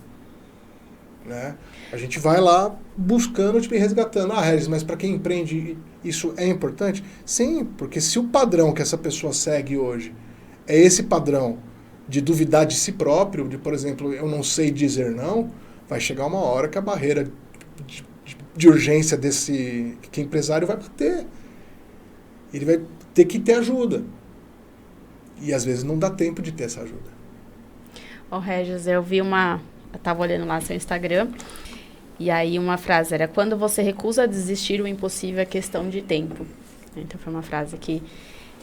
Né? A gente vai lá buscando, e resgatando. Regis, mas para quem empreende isso é importante? Sim, porque se o padrão que essa pessoa segue hoje é esse padrão de duvidar de si próprio, de, por exemplo, eu não sei dizer não, vai chegar uma hora que a barreira de urgência desse que empresário vai bater. Ele vai ter que ter ajuda. E às vezes não dá tempo de ter essa ajuda. Regis, eu estava olhando lá seu Instagram, e aí uma frase era, quando você recusa desistir, o impossível é questão de tempo. Então foi uma frase que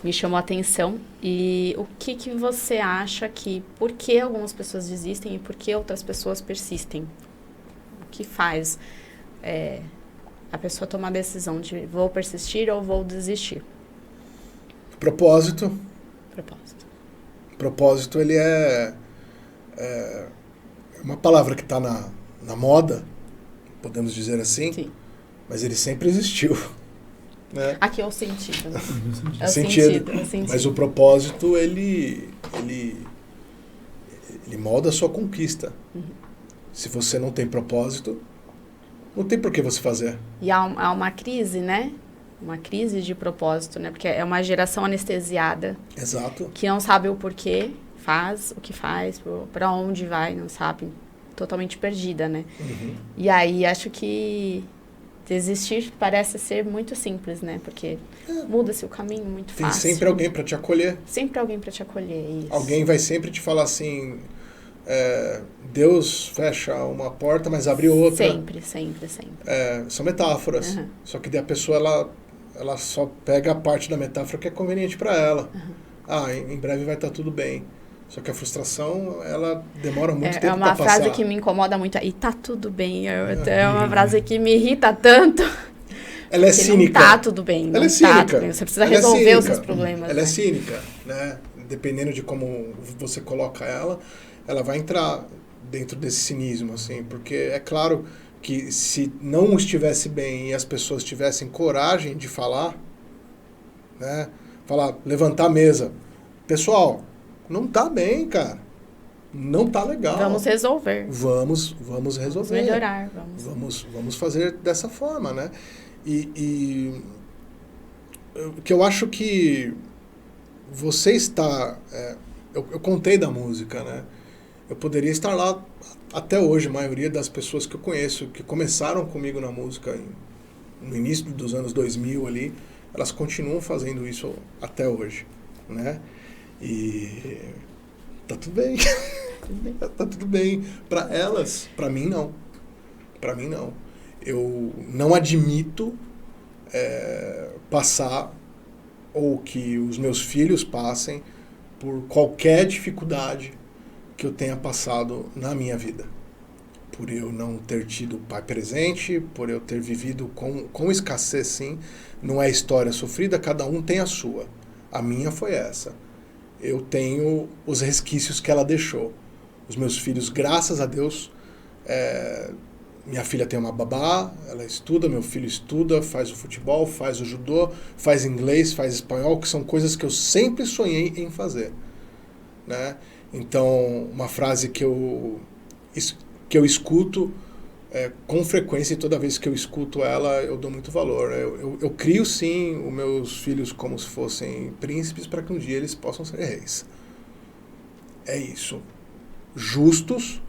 me chamou a atenção. E o que você acha por que algumas pessoas desistem e por que outras pessoas persistem? O que faz a pessoa tomar a decisão de vou persistir ou vou desistir? Propósito. Propósito, ele é uma palavra que está na moda, podemos dizer assim. Sim. Mas ele sempre existiu. Né? Aqui é o sentido. É o sentido. Mas o propósito, ele molda a sua conquista. Uhum. Se você não tem propósito, não tem por que você fazer. E há uma crise, né? Uma crise de propósito, né? Porque é uma geração anestesiada. Exato. Que não sabe o porquê faz, o que faz, para onde vai, não sabe. Totalmente perdida, né? Uhum. E aí, acho que desistir parece ser muito simples, né? Porque muda-se o caminho muito fácil. Tem sempre alguém para te acolher. Sempre alguém para te acolher, isso. Alguém vai sempre te falar assim, Deus fecha uma porta, mas abre outra. Sempre. São metáforas. Uhum. Só que daí a pessoa, ela só pega a parte da metáfora que é conveniente para ela. Uhum. Em breve vai estar tudo bem. Só que a frustração, ela demora muito tempo para passar. É uma frase que me incomoda muito. E tá tudo bem. É uma frase que me irrita tanto. Ela é Porque cínica. não tá tudo bem. Ela não é cínica. Tá tudo bem. Você precisa Ela é resolver os cínica. seus problemas. Ela né? é cínica, né? Dependendo de como você coloca ela vai entrar dentro desse cinismo, assim, porque é claro que se não estivesse bem e as pessoas tivessem coragem de falar, né? Falar, levantar a mesa. Pessoal, não tá bem, cara. Não tá legal. Vamos resolver. Vamos resolver. Vamos melhorar. Vamos fazer dessa forma, né? Que eu acho que você está... eu contei da música, né? Eu poderia estar lá até hoje. A maioria das pessoas que eu conheço, que começaram comigo na música no início dos anos 2000 ali, elas continuam fazendo isso até hoje, né? E tá tudo bem. Tá tudo bem. Para elas, para mim não. Para mim não. Eu não admito passar ou que os meus filhos passem por qualquer dificuldade que eu tenha passado na minha vida. Por eu não ter tido pai presente, por eu ter vivido com escassez, sim. Não é história sofrida, cada um tem a sua. A minha foi essa. Eu tenho os resquícios que ela deixou. Os meus filhos, graças a Deus, minha filha tem uma babá, ela estuda, meu filho estuda, faz o futebol, faz o judô, faz inglês, faz espanhol, que são coisas que eu sempre sonhei em fazer, né? Então, uma frase que eu escuto com frequência, e toda vez que eu escuto ela, eu dou muito valor. Eu crio, sim, os meus filhos como se fossem príncipes para que um dia eles possam ser reis. É isso. Justos,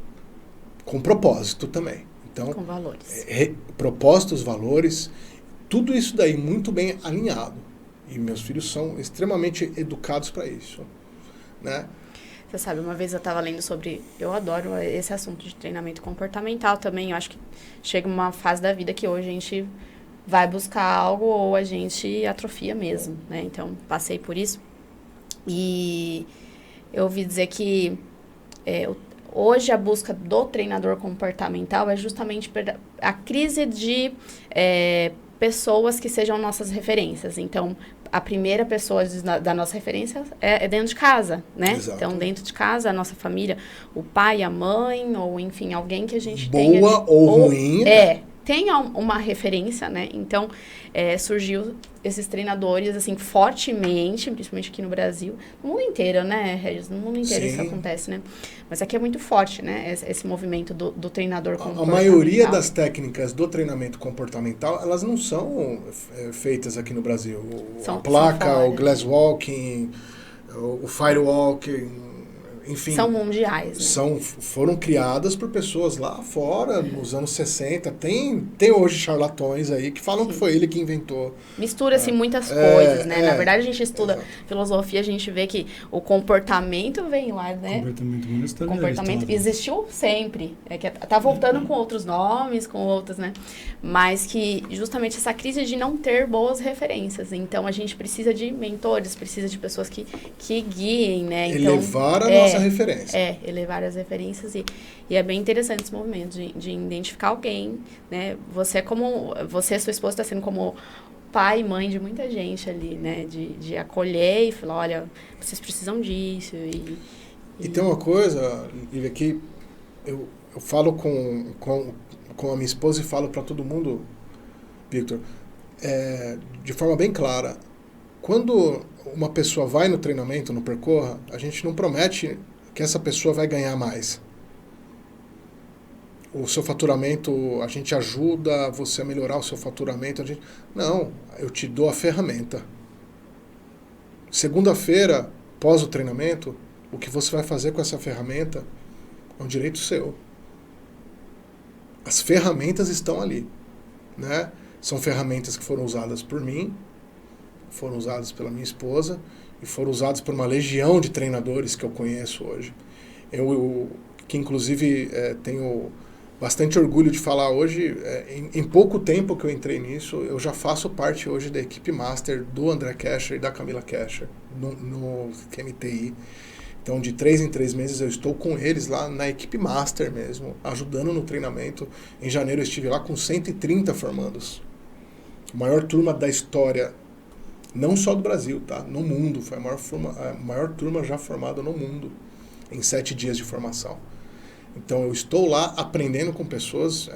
com propósito também. Então, com valores. Propósitos, valores, tudo isso daí muito bem alinhado. E meus filhos são extremamente educados para isso, né? Você sabe, uma vez eu estava lendo sobre... Eu adoro esse assunto de treinamento comportamental também. Eu acho que chega uma fase da vida que hoje a gente vai buscar algo ou a gente atrofia mesmo, né? Então, passei por isso. E eu ouvi dizer que hoje a busca do treinador comportamental é justamente a crise de pessoas que sejam nossas referências. Então, a primeira pessoa da nossa referência é dentro de casa, né? Exato. Então, dentro de casa, a nossa família, o pai, a mãe, ou enfim, alguém que a gente boa tenha... ou ruim. Tenha uma referência, né? Então, surgiu esses treinadores, assim, fortemente, principalmente aqui no Brasil, no mundo inteiro, né, Regis? No mundo inteiro Sim. isso acontece, né? Mas aqui é muito forte, né? Esse movimento do treinador comportamental. A maioria das técnicas do treinamento comportamental, elas não são feitas aqui no Brasil. A placa, o glass walking, o firewalking, enfim, são mundiais, né? Foram criadas por pessoas lá fora, nos anos 60. Tem hoje charlatões aí que falam que foi ele que inventou. Mistura-se muitas coisas, né? Na verdade, a gente estuda filosofia, a gente vê que o comportamento vem lá, né? Comportamento existiu sempre. Que tá voltando com outros nomes, com outros, né? Mas que justamente essa crise de não ter boas referências. Então, a gente precisa de mentores, precisa de pessoas que guiem, né? Então, elevar a nossa referência. Elevar as referências e é bem interessante esse movimento de identificar alguém, né? Você e sua esposa está sendo como pai e mãe de muita gente ali, né? De acolher e falar, olha, vocês precisam disso. E tem uma coisa, Lívia, que eu falo com a minha esposa e falo para todo mundo, Victor, de forma bem clara. Quando uma pessoa vai no treinamento, no Percorra, a gente não promete que essa pessoa vai ganhar mais. O seu faturamento, a gente ajuda você a melhorar o seu faturamento. Não, eu te dou a ferramenta. Segunda-feira, pós o treinamento, o que você vai fazer com essa ferramenta é um direito seu. As ferramentas estão ali, né? São ferramentas que foram usadas por mim, foram usadas pela minha esposa e foram usadas por uma legião de treinadores que eu conheço hoje. Eu que inclusive tenho bastante orgulho de falar hoje, em pouco tempo que eu entrei nisso, eu já faço parte hoje da equipe master do André Kesher e da Camila Kesher no QMTI. Então, de 3 em 3 meses eu estou com eles lá na equipe master mesmo, ajudando no treinamento. Em janeiro eu estive lá com 130 formandos. A maior turma da história, não só do Brasil, tá? No mundo. Foi a maior turma já formada no mundo, em 7 dias de formação. Então, eu estou lá aprendendo com pessoas,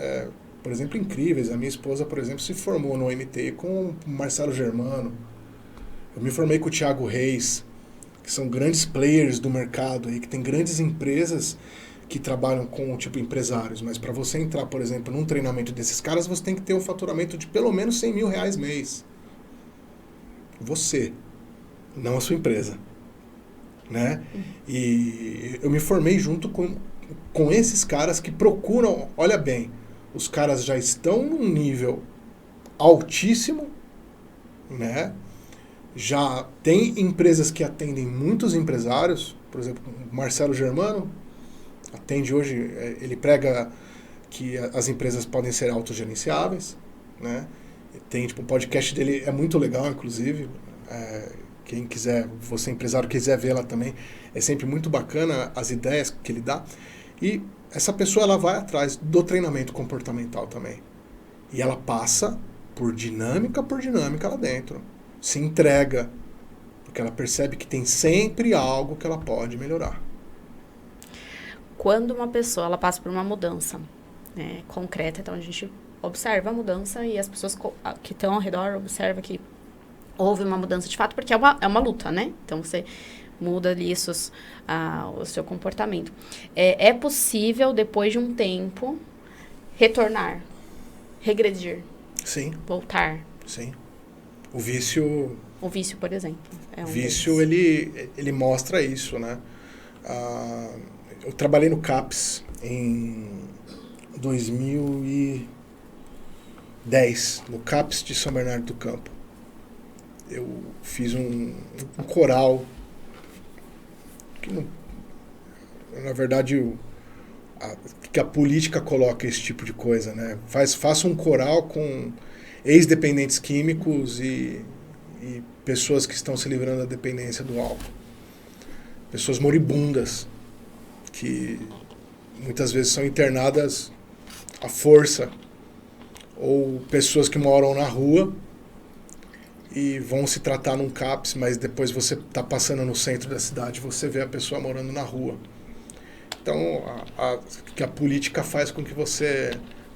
por exemplo, incríveis. A minha esposa, por exemplo, se formou no MT com o Marcelo Germano. Eu me formei com o Thiago Reis, que são grandes players do mercado aí, que tem grandes empresas que trabalham com, tipo, empresários. Mas para você entrar, por exemplo, num treinamento desses caras, você tem que ter um faturamento de pelo menos R$100 mil mês. Você, não a sua empresa. Né? E eu me formei junto com esses caras que procuram, olha bem, os caras já estão num nível altíssimo, né? Já tem empresas que atendem muitos empresários, por exemplo, o Marcelo Germano atende hoje, ele prega que as empresas podem ser autogerenciáveis, né? Tem, tipo, o podcast dele é muito legal, inclusive, quem quiser, você empresário quiser vê-la também, é sempre muito bacana as ideias que ele dá. E essa pessoa, ela vai atrás do treinamento comportamental também. E ela passa por dinâmica lá dentro. Se entrega, porque ela percebe que tem sempre algo que ela pode melhorar. Quando uma pessoa ela passa por uma mudança, né, concreta, então a gente observa a mudança e as pessoas que estão ao redor observam que houve uma mudança de fato, porque é uma luta, né? Então, você muda ali o seu comportamento. É possível, depois de um tempo, retornar, regredir. Sim. Voltar. Sim. O vício, por exemplo. O vício, ele mostra isso, né? Eu trabalhei no CAPS em 2010, no CAPS de São Bernardo do Campo. Eu fiz um coral, que na verdade que a política coloca esse tipo de coisa, né? Faça um coral com ex-dependentes químicos e pessoas que estão se livrando da dependência do álcool. Pessoas moribundas, que muitas vezes são internadas à força, ou pessoas que moram na rua e vão se tratar num CAPS, mas depois você está passando no centro da cidade, você vê a pessoa morando na rua. Então, que a política faz com que você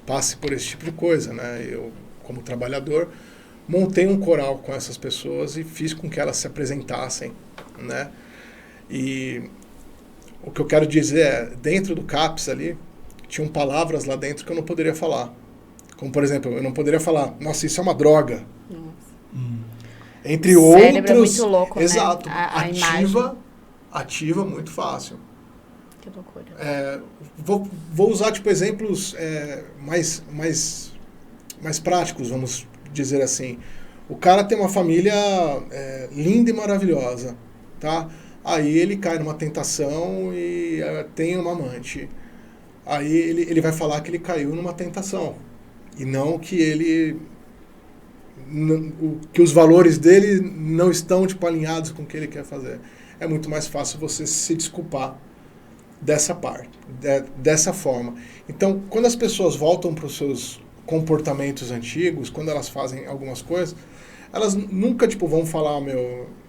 passe por esse tipo de coisa, né? Eu, como trabalhador, montei um coral com essas pessoas e fiz com que elas se apresentassem, né? E o que eu quero dizer é, dentro do CAPS ali, tinham palavras lá dentro que eu não poderia falar. Como, por exemplo, eu não poderia falar, nossa, isso é uma droga. Nossa. Entre o outros... cérebro é muito louco, exato, né? A imagem. Ativa muito fácil. Que loucura. Vou usar, tipo, exemplos mais práticos, vamos dizer assim. O cara tem uma família linda e maravilhosa, tá? Aí ele cai numa tentação e tem uma amante. Aí ele vai falar que ele caiu numa tentação. E não que que os valores dele não estão, tipo, alinhados com o que ele quer fazer. É muito mais fácil você se desculpar dessa parte, dessa forma. Então, quando as pessoas voltam para os seus comportamentos antigos, quando elas fazem algumas coisas, elas nunca, tipo, vão falar,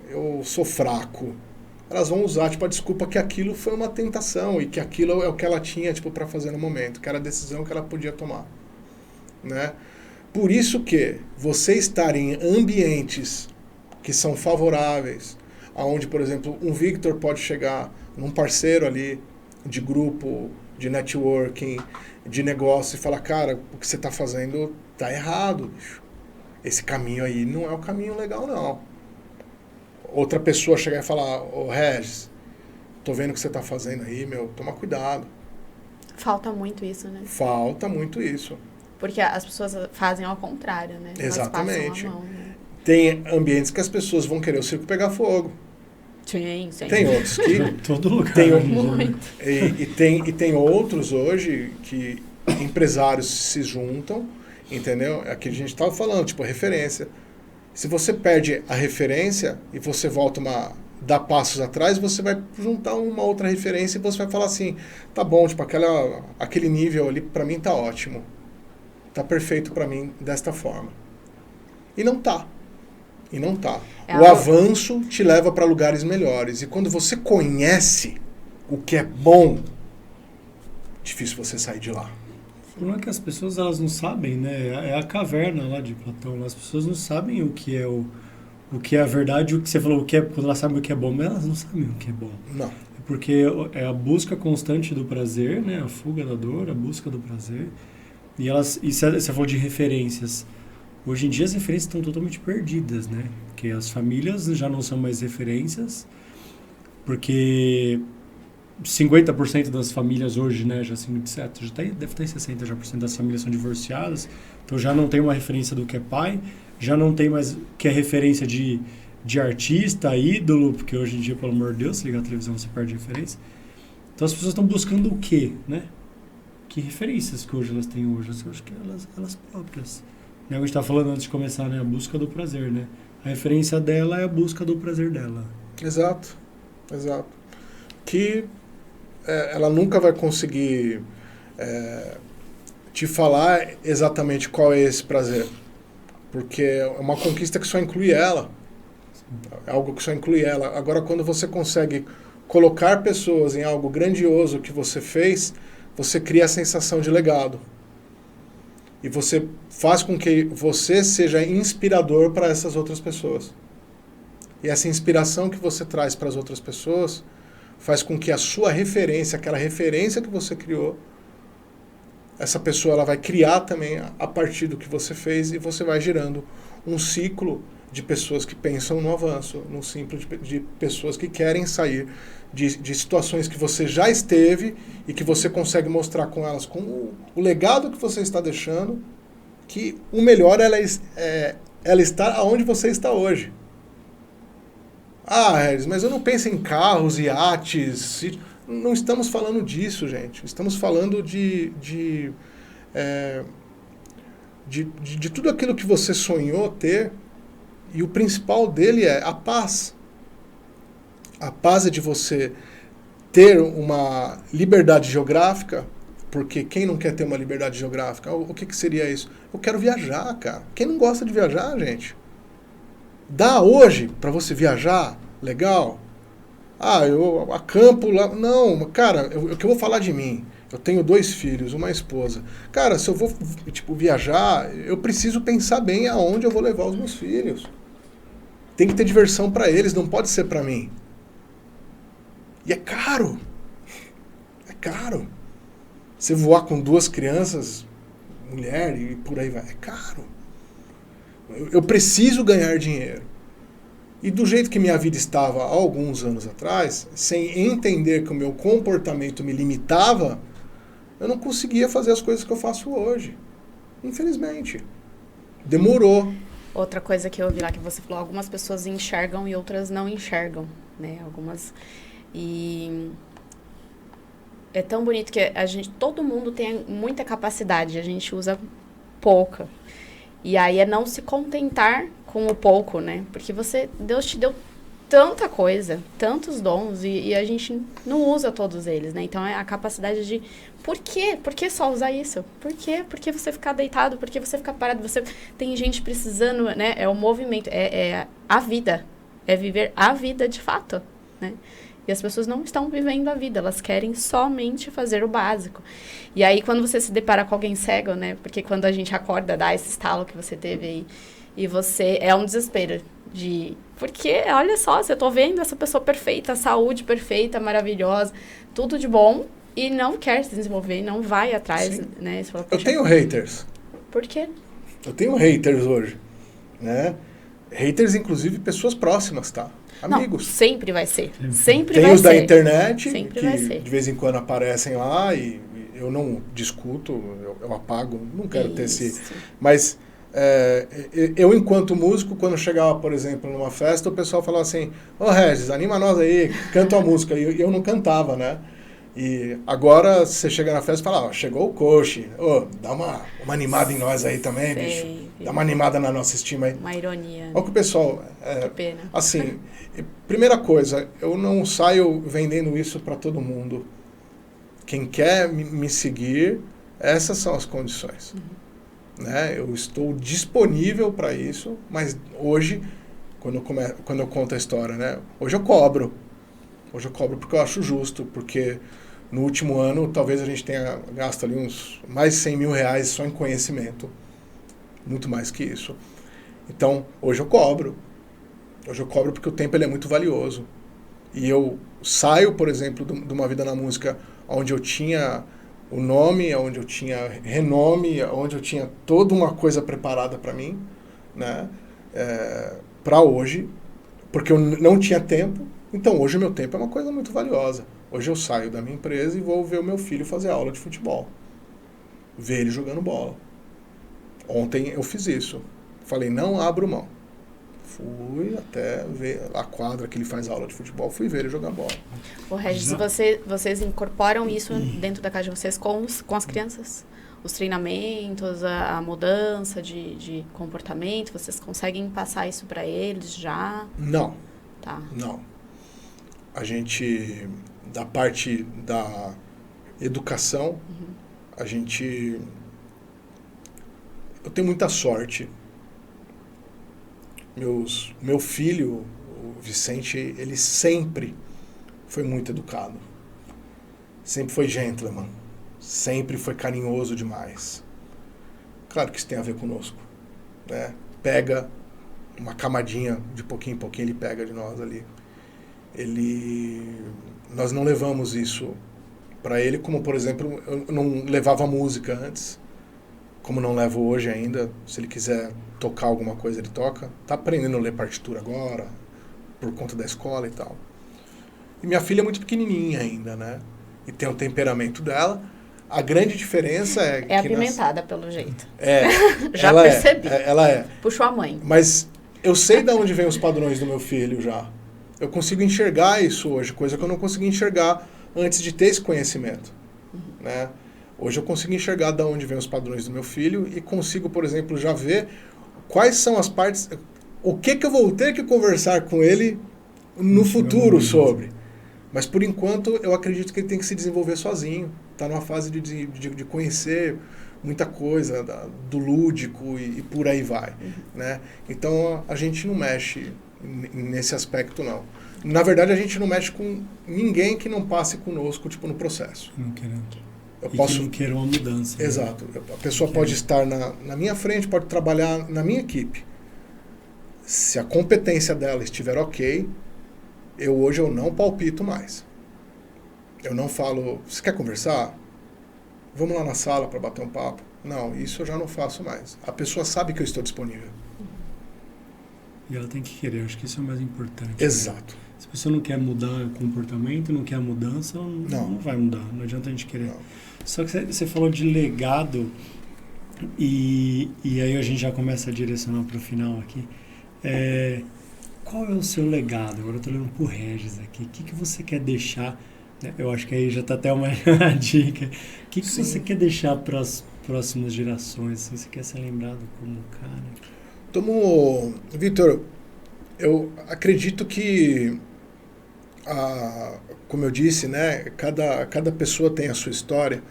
eu sou fraco. Elas vão usar, tipo, a desculpa que aquilo foi uma tentação e que aquilo é o que ela tinha, tipo, para fazer no momento, que era a decisão que ela podia tomar, né? Por isso que você estar em ambientes que são favoráveis, aonde, por exemplo, um Victor pode chegar num parceiro ali de grupo, de networking, de negócio e falar, cara, o que você está fazendo tá errado, bicho. Esse caminho aí não é o caminho legal, não. Outra pessoa chegar e falar, ô Regis, tô vendo o que você tá fazendo aí, toma cuidado. Falta muito isso, né? Falta muito isso. Porque as pessoas fazem ao contrário, né? Exatamente. Elas passam a mão, né? Tem ambientes que as pessoas vão querer o circo pegar fogo. Sim. Tem outros que... Todo lugar. Muito. E tem outros hoje que empresários se juntam, entendeu? Aqui a gente estava falando, tipo, referência. Se você perde a referência e você volta dá passos atrás, você vai juntar uma outra referência e você vai falar assim, tá bom, tipo, aquele nível ali pra mim tá ótimo. Tá perfeito pra mim desta forma. E não tá. E não tá. É O avanço te leva para lugares melhores. E quando você conhece o que é bom, difícil você sair de lá. O problema é que as pessoas elas não sabem, né? É a caverna lá de Platão. As pessoas não sabem o que é o que é a verdade, o que você falou, o que é, quando elas sabem o que é bom, mas elas não sabem o que é bom. Não. É porque é a busca constante do prazer, né? A fuga da dor, a busca do prazer. E você falou de referências. Hoje em dia as referências estão totalmente perdidas, né? Porque as famílias já não são mais referências, porque 50% das famílias hoje, né, já deve estar em 60% já das famílias são divorciadas, então já não tem uma referência do que é pai, já não tem mais que é referência de artista, ídolo, porque hoje em dia, pelo amor de Deus, se ligar a televisão você perde referência. Então as pessoas estão buscando o quê, né? Que referências que hoje elas têm hoje? Eu acho que elas próprias. A gente estava falando antes de começar, né? A busca do prazer, né? A referência dela é a busca do prazer dela. Exato. Que ela nunca vai conseguir te falar exatamente qual é esse prazer. Porque é uma conquista que só inclui ela. É algo que só inclui ela. Agora, quando você consegue colocar pessoas em algo grandioso que você fez, você cria a sensação de legado. E você faz com que você seja inspirador para essas outras pessoas. E essa inspiração que você traz para as outras pessoas faz com que a sua referência, aquela referência que você criou, essa pessoa ela vai criar também a partir do que você fez e você vai gerando um ciclo de pessoas que pensam no avanço, num ciclo de pessoas que querem sair de situações que você já esteve e que você consegue mostrar com elas, com o legado que você está deixando, que o melhor ela está onde você está hoje. Ah, Regis, mas eu não penso em carros, iates. Não estamos falando disso, gente. Estamos falando de tudo aquilo que você sonhou ter, e o principal dele é a paz. A paz é de você ter uma liberdade geográfica, porque quem não quer ter uma liberdade geográfica? O que seria isso? Eu quero viajar, cara. Quem não gosta de viajar, gente? Dá hoje para você viajar? Legal? Ah, eu acampo lá. Não, cara, o que eu vou falar de mim? Eu tenho 2 filhos, uma esposa. Cara, se eu vou viajar, eu preciso pensar bem aonde eu vou levar os meus filhos. Tem que ter diversão para eles, não pode ser para mim. E é caro. É caro. Você voar com 2 crianças, mulher e por aí vai. É caro. Eu preciso ganhar dinheiro. E do jeito que minha vida estava há alguns anos atrás, sem entender que o meu comportamento me limitava, eu não conseguia fazer as coisas que eu faço hoje. Infelizmente. Demorou. Outra coisa que eu vi lá que você falou, algumas pessoas enxergam e outras não enxergam, né? Algumas... E é tão bonito que todo mundo tem muita capacidade, a gente usa pouca. E aí é não se contentar com o pouco, né? Porque Deus te deu tanta coisa, tantos dons, e a gente não usa todos eles, né? Então é a capacidade de... Por quê? Por que só usar isso? Por quê? Por que você ficar deitado? Por que você ficar parado? Tem gente precisando, né? É o movimento, é a vida. É viver a vida de fato, né? E as pessoas não estão vivendo a vida, elas querem somente fazer o básico. E aí, quando você se depara com alguém cego, né? Porque quando a gente acorda, dá esse estalo que você teve aí, e você... É um desespero de... Porque, olha só, eu tô vendo essa pessoa perfeita, saúde perfeita, maravilhosa, tudo de bom, e não quer se desenvolver, não vai atrás, Sim. né? Você fala, Eu tenho haters. Por quê? Eu tenho haters hoje, né? Haters, inclusive, pessoas próximas, tá? Amigos. Não, sempre vai ser. Sempre Tem vai os ser. da internet, Sempre que vai ser. de vez em quando aparecem lá e eu não discuto, eu apago, não quero ter esse... Mas eu, enquanto músico, quando chegava, por exemplo, numa festa, o pessoal falava assim, ô Regis, anima nós aí, canta a música. E eu não cantava, né? E agora você chega na festa e fala, ó, chegou o coach, dá uma animada em nós aí também, bicho. Dá uma animada na nossa estima aí. Uma ironia. Olha que o pessoal... Que pena. Assim, primeira coisa, eu não saio vendendo isso para todo mundo. Quem quer me seguir, essas são as condições. né? Eu estou disponível para isso, mas hoje, quando eu conto a história, né? Hoje eu cobro. Hoje eu cobro porque eu acho justo, porque no último ano talvez a gente tenha gasto ali uns mais de 100 mil reais só em conhecimento. Muito mais que isso. Então, hoje eu cobro. Hoje eu cobro porque o tempo ele é muito valioso. E eu saio, por exemplo, de uma vida na música onde eu tinha o nome, onde eu tinha renome, onde eu tinha toda uma coisa preparada para mim, né? Para hoje, porque eu não tinha tempo. Então, hoje o meu tempo é uma coisa muito valiosa. Hoje eu saio da minha empresa e vou ver o meu filho fazer aula de futebol. Ver ele jogando bola. Ontem eu fiz isso. Falei, não abro mão. Fui até ver a quadra que ele faz aula de futebol, fui ver ele jogar bola. Ô, Regis, vocês incorporam isso dentro da casa de vocês com as crianças? Os treinamentos, a mudança de comportamento, vocês conseguem passar isso para eles já? Não. Tá. Não. A gente, da parte da educação, a gente... Eu tenho muita sorte. Meu filho, o Vicente, ele sempre foi muito educado. Sempre foi gentleman. Sempre foi carinhoso demais. Claro que isso tem a ver conosco, né? Pega uma camadinha, de pouquinho em pouquinho ele pega de nós ali. Nós não levamos isso para ele, como por exemplo, eu não levava música antes, como não levo hoje ainda. Se ele quiser tocar alguma coisa, ele toca. Tá aprendendo a ler partitura agora, por conta da escola e tal. E minha filha é muito pequenininha ainda, né? E tem o temperamento dela. A grande diferença é que... É apimentada, pelo jeito. Já percebi. Ela é. Puxou a mãe. Mas eu sei de onde vem os padrões do meu filho já. Eu consigo enxergar isso hoje, coisa que eu não conseguia enxergar antes de ter esse conhecimento, né? Hoje eu consigo enxergar de onde vem os padrões do meu filho e consigo, por exemplo, já ver quais são as partes... O que eu vou ter que conversar com ele no futuro sobre. Mas, por enquanto, eu acredito que ele tem que se desenvolver sozinho. Está numa fase de conhecer muita coisa, do lúdico e por aí vai, né? Então, a gente não mexe nesse aspecto, não. Na verdade, a gente não mexe com ninguém que não passe conosco, tipo, no processo. Não querendo. Que não queira uma mudança. Né? Exato. A pessoa pode estar na minha frente, pode trabalhar na minha equipe. Se a competência dela estiver ok, hoje eu não palpito mais. Eu não falo, você quer conversar? Vamos lá na sala para bater um papo? Não, isso eu já não faço mais. A pessoa sabe que eu estou disponível. E ela tem que querer, acho que isso é o mais importante. Exato. Né? Se a pessoa não quer mudar o comportamento, não quer a mudança, não vai mudar. Não adianta a gente querer. Não. Só que você falou de legado e aí a gente já começa a direcionar para o final aqui. Qual é o seu legado? Agora eu estou olhando para o Regis aqui. O que você quer deixar? Eu acho que aí já está até uma dica. O que você quer deixar para as próximas gerações? Assim, você quer ser lembrado como cara? Vitor, eu acredito que, como eu disse, né, cada pessoa tem a sua história.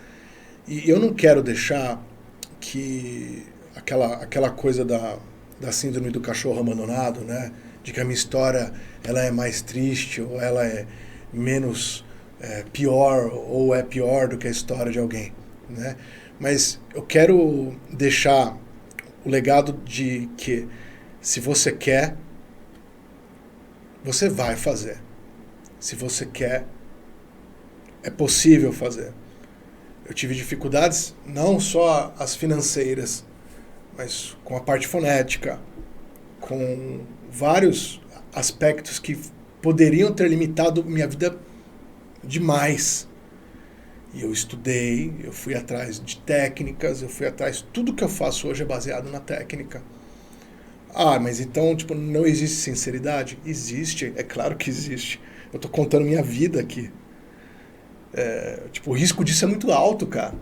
E eu não quero deixar que aquela coisa da síndrome do cachorro abandonado, né, de que a minha história ela é mais triste ou ela é menos pior ou é pior do que a história de alguém, né? Mas eu quero deixar o legado de que se você quer, você vai fazer. Se você quer, é possível fazer. Eu tive dificuldades, não só as financeiras, mas com a parte fonética, com vários aspectos que poderiam ter limitado minha vida demais. E eu estudei, eu fui atrás de técnicas, tudo que eu faço hoje é baseado na técnica. Mas então, não existe sinceridade? Existe, é claro que existe. Eu tô contando minha vida aqui. O risco disso é muito alto, cara.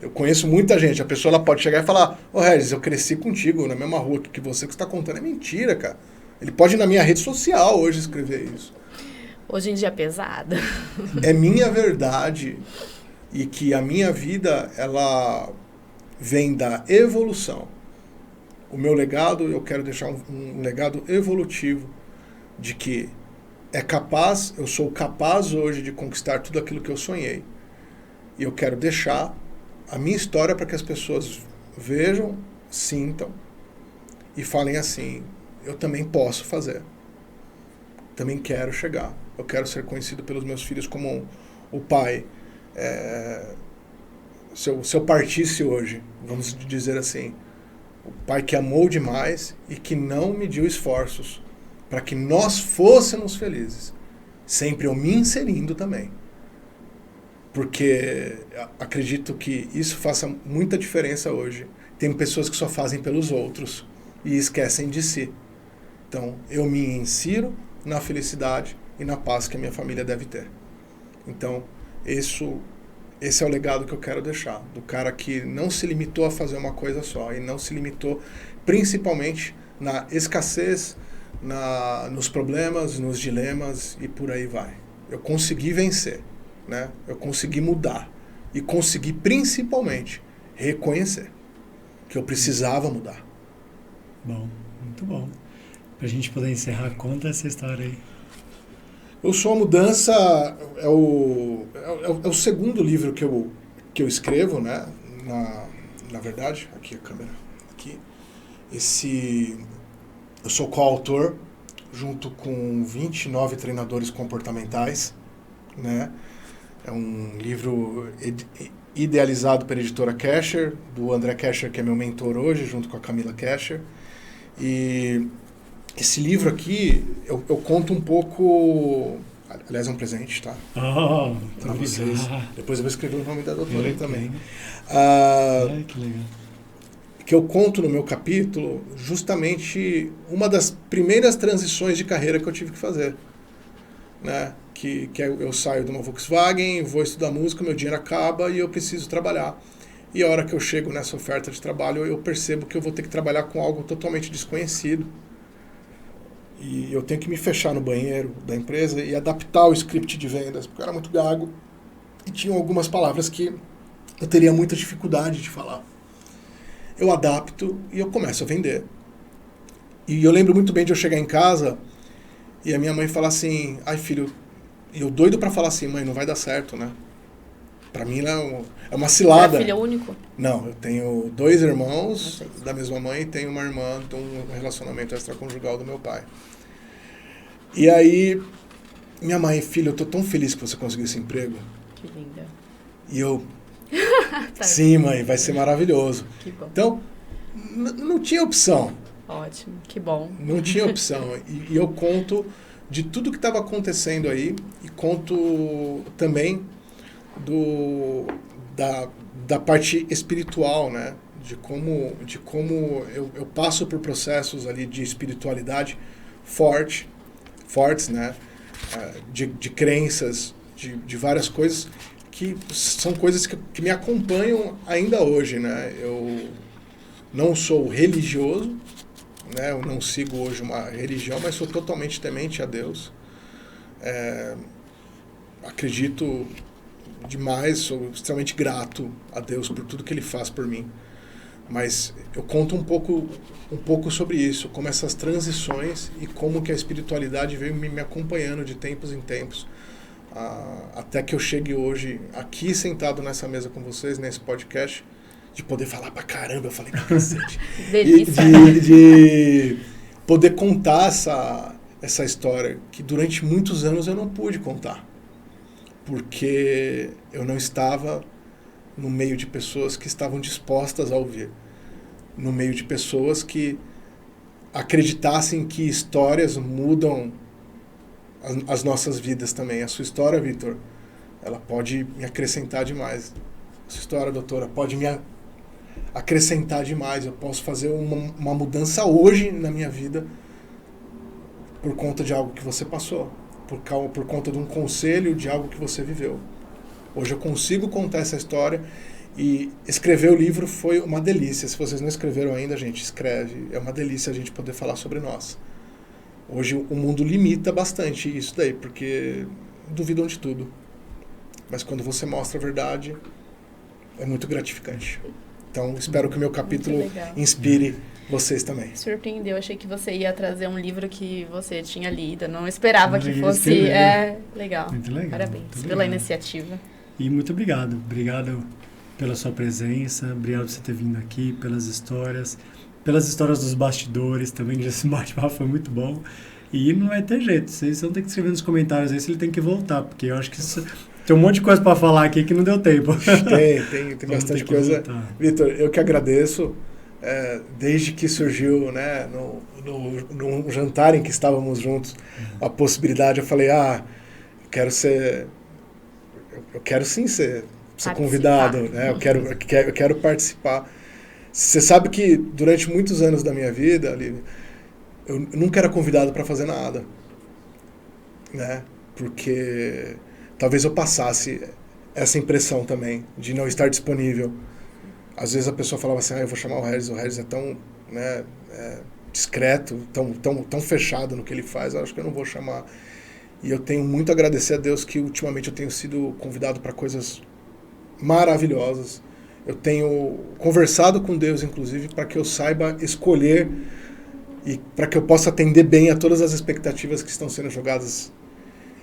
Eu conheço muita gente, a pessoa ela pode chegar e falar: ô Regis, eu cresci contigo na mesma rua que você está contando. É mentira, cara. Ele pode ir na minha rede social hoje escrever isso. Hoje em dia é pesado. É minha verdade. E que a minha vida, vem da evolução. O meu legado, eu quero deixar um legado evolutivo de que eu sou capaz hoje de conquistar tudo aquilo que eu sonhei. E eu quero deixar a minha história para que as pessoas vejam, sintam e falem assim, eu também posso fazer. Também quero chegar. Eu quero ser conhecido pelos meus filhos como o pai. Se eu partisse hoje, vamos dizer assim, o pai que amou demais e que não mediu esforços para que nós fôssemos felizes. Sempre eu me inserindo também. Porque acredito que isso faça muita diferença hoje. Tem pessoas que só fazem pelos outros e esquecem de si. Então, eu me insiro na felicidade e na paz que a minha família deve ter. Então, esse é o legado que eu quero deixar. Do cara que não se limitou a fazer uma coisa só e não se limitou principalmente na escassez, nos problemas, nos dilemas e por aí vai. Eu consegui vencer, né? Eu consegui mudar e consegui principalmente reconhecer que eu precisava mudar. Bom, muito bom. Pra gente poder encerrar, conta essa história aí. Eu Sou a Mudança é o segundo livro que eu escrevo, né? Na verdade, aqui a câmera, aqui. Eu sou coautor junto com 29 treinadores comportamentais, né? É um livro idealizado pela editora Kesher, do André Kesher, que é meu mentor hoje, junto com a Camila Kesher. E esse livro aqui, eu conto um pouco... Aliás, é um presente, tá? Para vocês. Depois eu vou escrever o nome da doutora aí também. Que legal. Que eu conto no meu capítulo justamente uma das primeiras transições de carreira que eu tive que fazer. Né? Que eu saio de uma Volkswagen, vou estudar música, meu dinheiro acaba e eu preciso trabalhar. E a hora que eu chego nessa oferta de trabalho, eu percebo que eu vou ter que trabalhar com algo totalmente desconhecido. E eu tenho que me fechar no banheiro da empresa e adaptar o script de vendas, porque eu era muito gago e tinham algumas palavras que eu teria muita dificuldade de falar. Eu adapto e eu começo a vender. E eu lembro muito bem de eu chegar em casa e a minha mãe falar assim, ai filho, e eu doido pra falar assim, mãe, não vai dar certo, né? Pra mim é uma cilada. Você é filho único? Não, eu tenho 2 irmãos da mesma mãe e tenho uma irmã de um relacionamento extraconjugal do meu pai. E aí, minha mãe, filho, eu tô tão feliz que você conseguiu esse emprego. Que linda. E eu, sim, mãe, vai ser maravilhoso. Que bom. Então, não tinha opção. Ótimo, que bom. Não tinha opção. E eu conto de tudo que estava acontecendo aí e conto também da parte espiritual, né? De como eu passo por processos ali de espiritualidade fortes, né? De crenças, de várias coisas que são coisas que me acompanham ainda hoje, né? Eu não sou religioso, né? Eu não sigo hoje uma religião, mas sou totalmente temente a Deus. Acredito demais, sou extremamente grato a Deus por tudo que Ele faz por mim. Mas eu conto um pouco sobre isso, como essas transições e como que a espiritualidade veio me acompanhando de tempos em tempos, até que eu chegue hoje aqui sentado nessa mesa com vocês, nesse podcast, de poder falar pra caramba, eu falei pra cacete. Delícia. De poder contar essa história que durante muitos anos eu não pude contar. Porque eu não estava no meio de pessoas que estavam dispostas a ouvir. No meio de pessoas que acreditassem que histórias mudam as nossas vidas também. A sua história, Vitor, ela pode me acrescentar demais. A sua história, doutora, pode me acrescentar demais. Eu posso fazer uma mudança hoje na minha vida por conta de algo que você passou. Por conta de um conselho, de algo que você viveu. Hoje eu consigo contar essa história e escrever o livro foi uma delícia. Se vocês não escreveram ainda, gente, escreve. É uma delícia a gente poder falar sobre nós. Hoje o mundo limita bastante isso daí, porque duvidam de tudo. Mas quando você mostra a verdade, é muito gratificante. Então, espero que o meu capítulo legal. inspire vocês também. Surpreendeu, achei que você ia trazer um livro que você tinha lido, eu não esperava que ia fosse. escrever. Legal. Muito legal. Parabéns Muito pela legal. iniciativa. E muito obrigado. Obrigado pela sua presença, obrigado por você ter vindo aqui, pelas histórias dos bastidores também, que esse bate-papo foi muito bom. E não vai ter jeito, vocês vão ter que escrever nos comentários aí se ele tem que voltar, porque eu acho que tem um monte de coisa para falar aqui que não deu tempo. Tem bastante coisa. Vitor, eu que agradeço. Desde que surgiu, né, no jantar em que estávamos juntos, a possibilidade, eu falei, eu quero sim ser convidado, né? Eu quero participar. Você sabe que durante muitos anos da minha vida, Lívia, eu nunca era convidado para fazer nada, né? Porque talvez eu passasse essa impressão também de não estar disponível. Às vezes a pessoa falava assim, eu vou chamar o Regis é tão, né, discreto, tão fechado no que ele faz, eu acho que eu não vou chamar. E eu tenho muito a agradecer a Deus que ultimamente eu tenho sido convidado para coisas maravilhosas. Eu tenho conversado com Deus, inclusive, para que eu saiba escolher e para que eu possa atender bem a todas as expectativas que estão sendo jogadas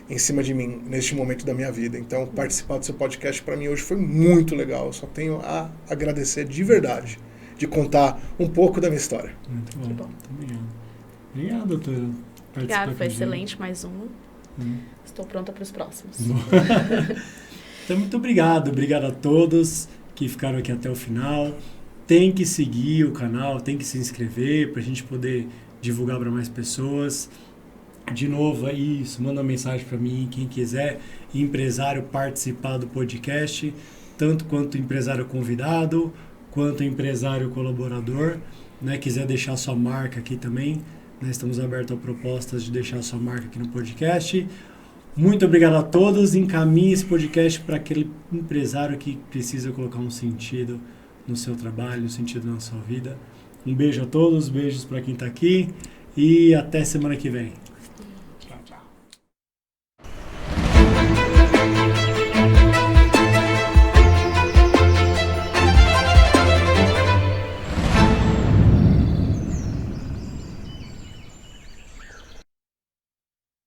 em cima de mim neste momento da minha vida. Então, participar do seu podcast para mim hoje foi muito legal. Eu só tenho a agradecer de verdade, de contar um pouco da minha história. Muito bom. Que bom. Obrigado. Obrigado, doutora. Obrigada, foi excelente, mais um. Estou pronta para os próximos. Então, muito obrigado. Obrigado a todos que ficaram aqui até o final. Tem que seguir o canal, tem que se inscrever para a gente poder divulgar para mais pessoas. De novo, é isso, manda uma mensagem para mim, quem quiser, empresário participar do podcast, tanto quanto empresário convidado, quanto empresário colaborador, né, quiser deixar sua marca aqui também, né, estamos abertos a propostas de deixar sua marca aqui no podcast. Muito obrigado a todos, encaminhe esse podcast para aquele empresário que precisa colocar um sentido no seu trabalho, um sentido na sua vida. Um beijo a todos, beijos para quem está aqui e até semana que vem.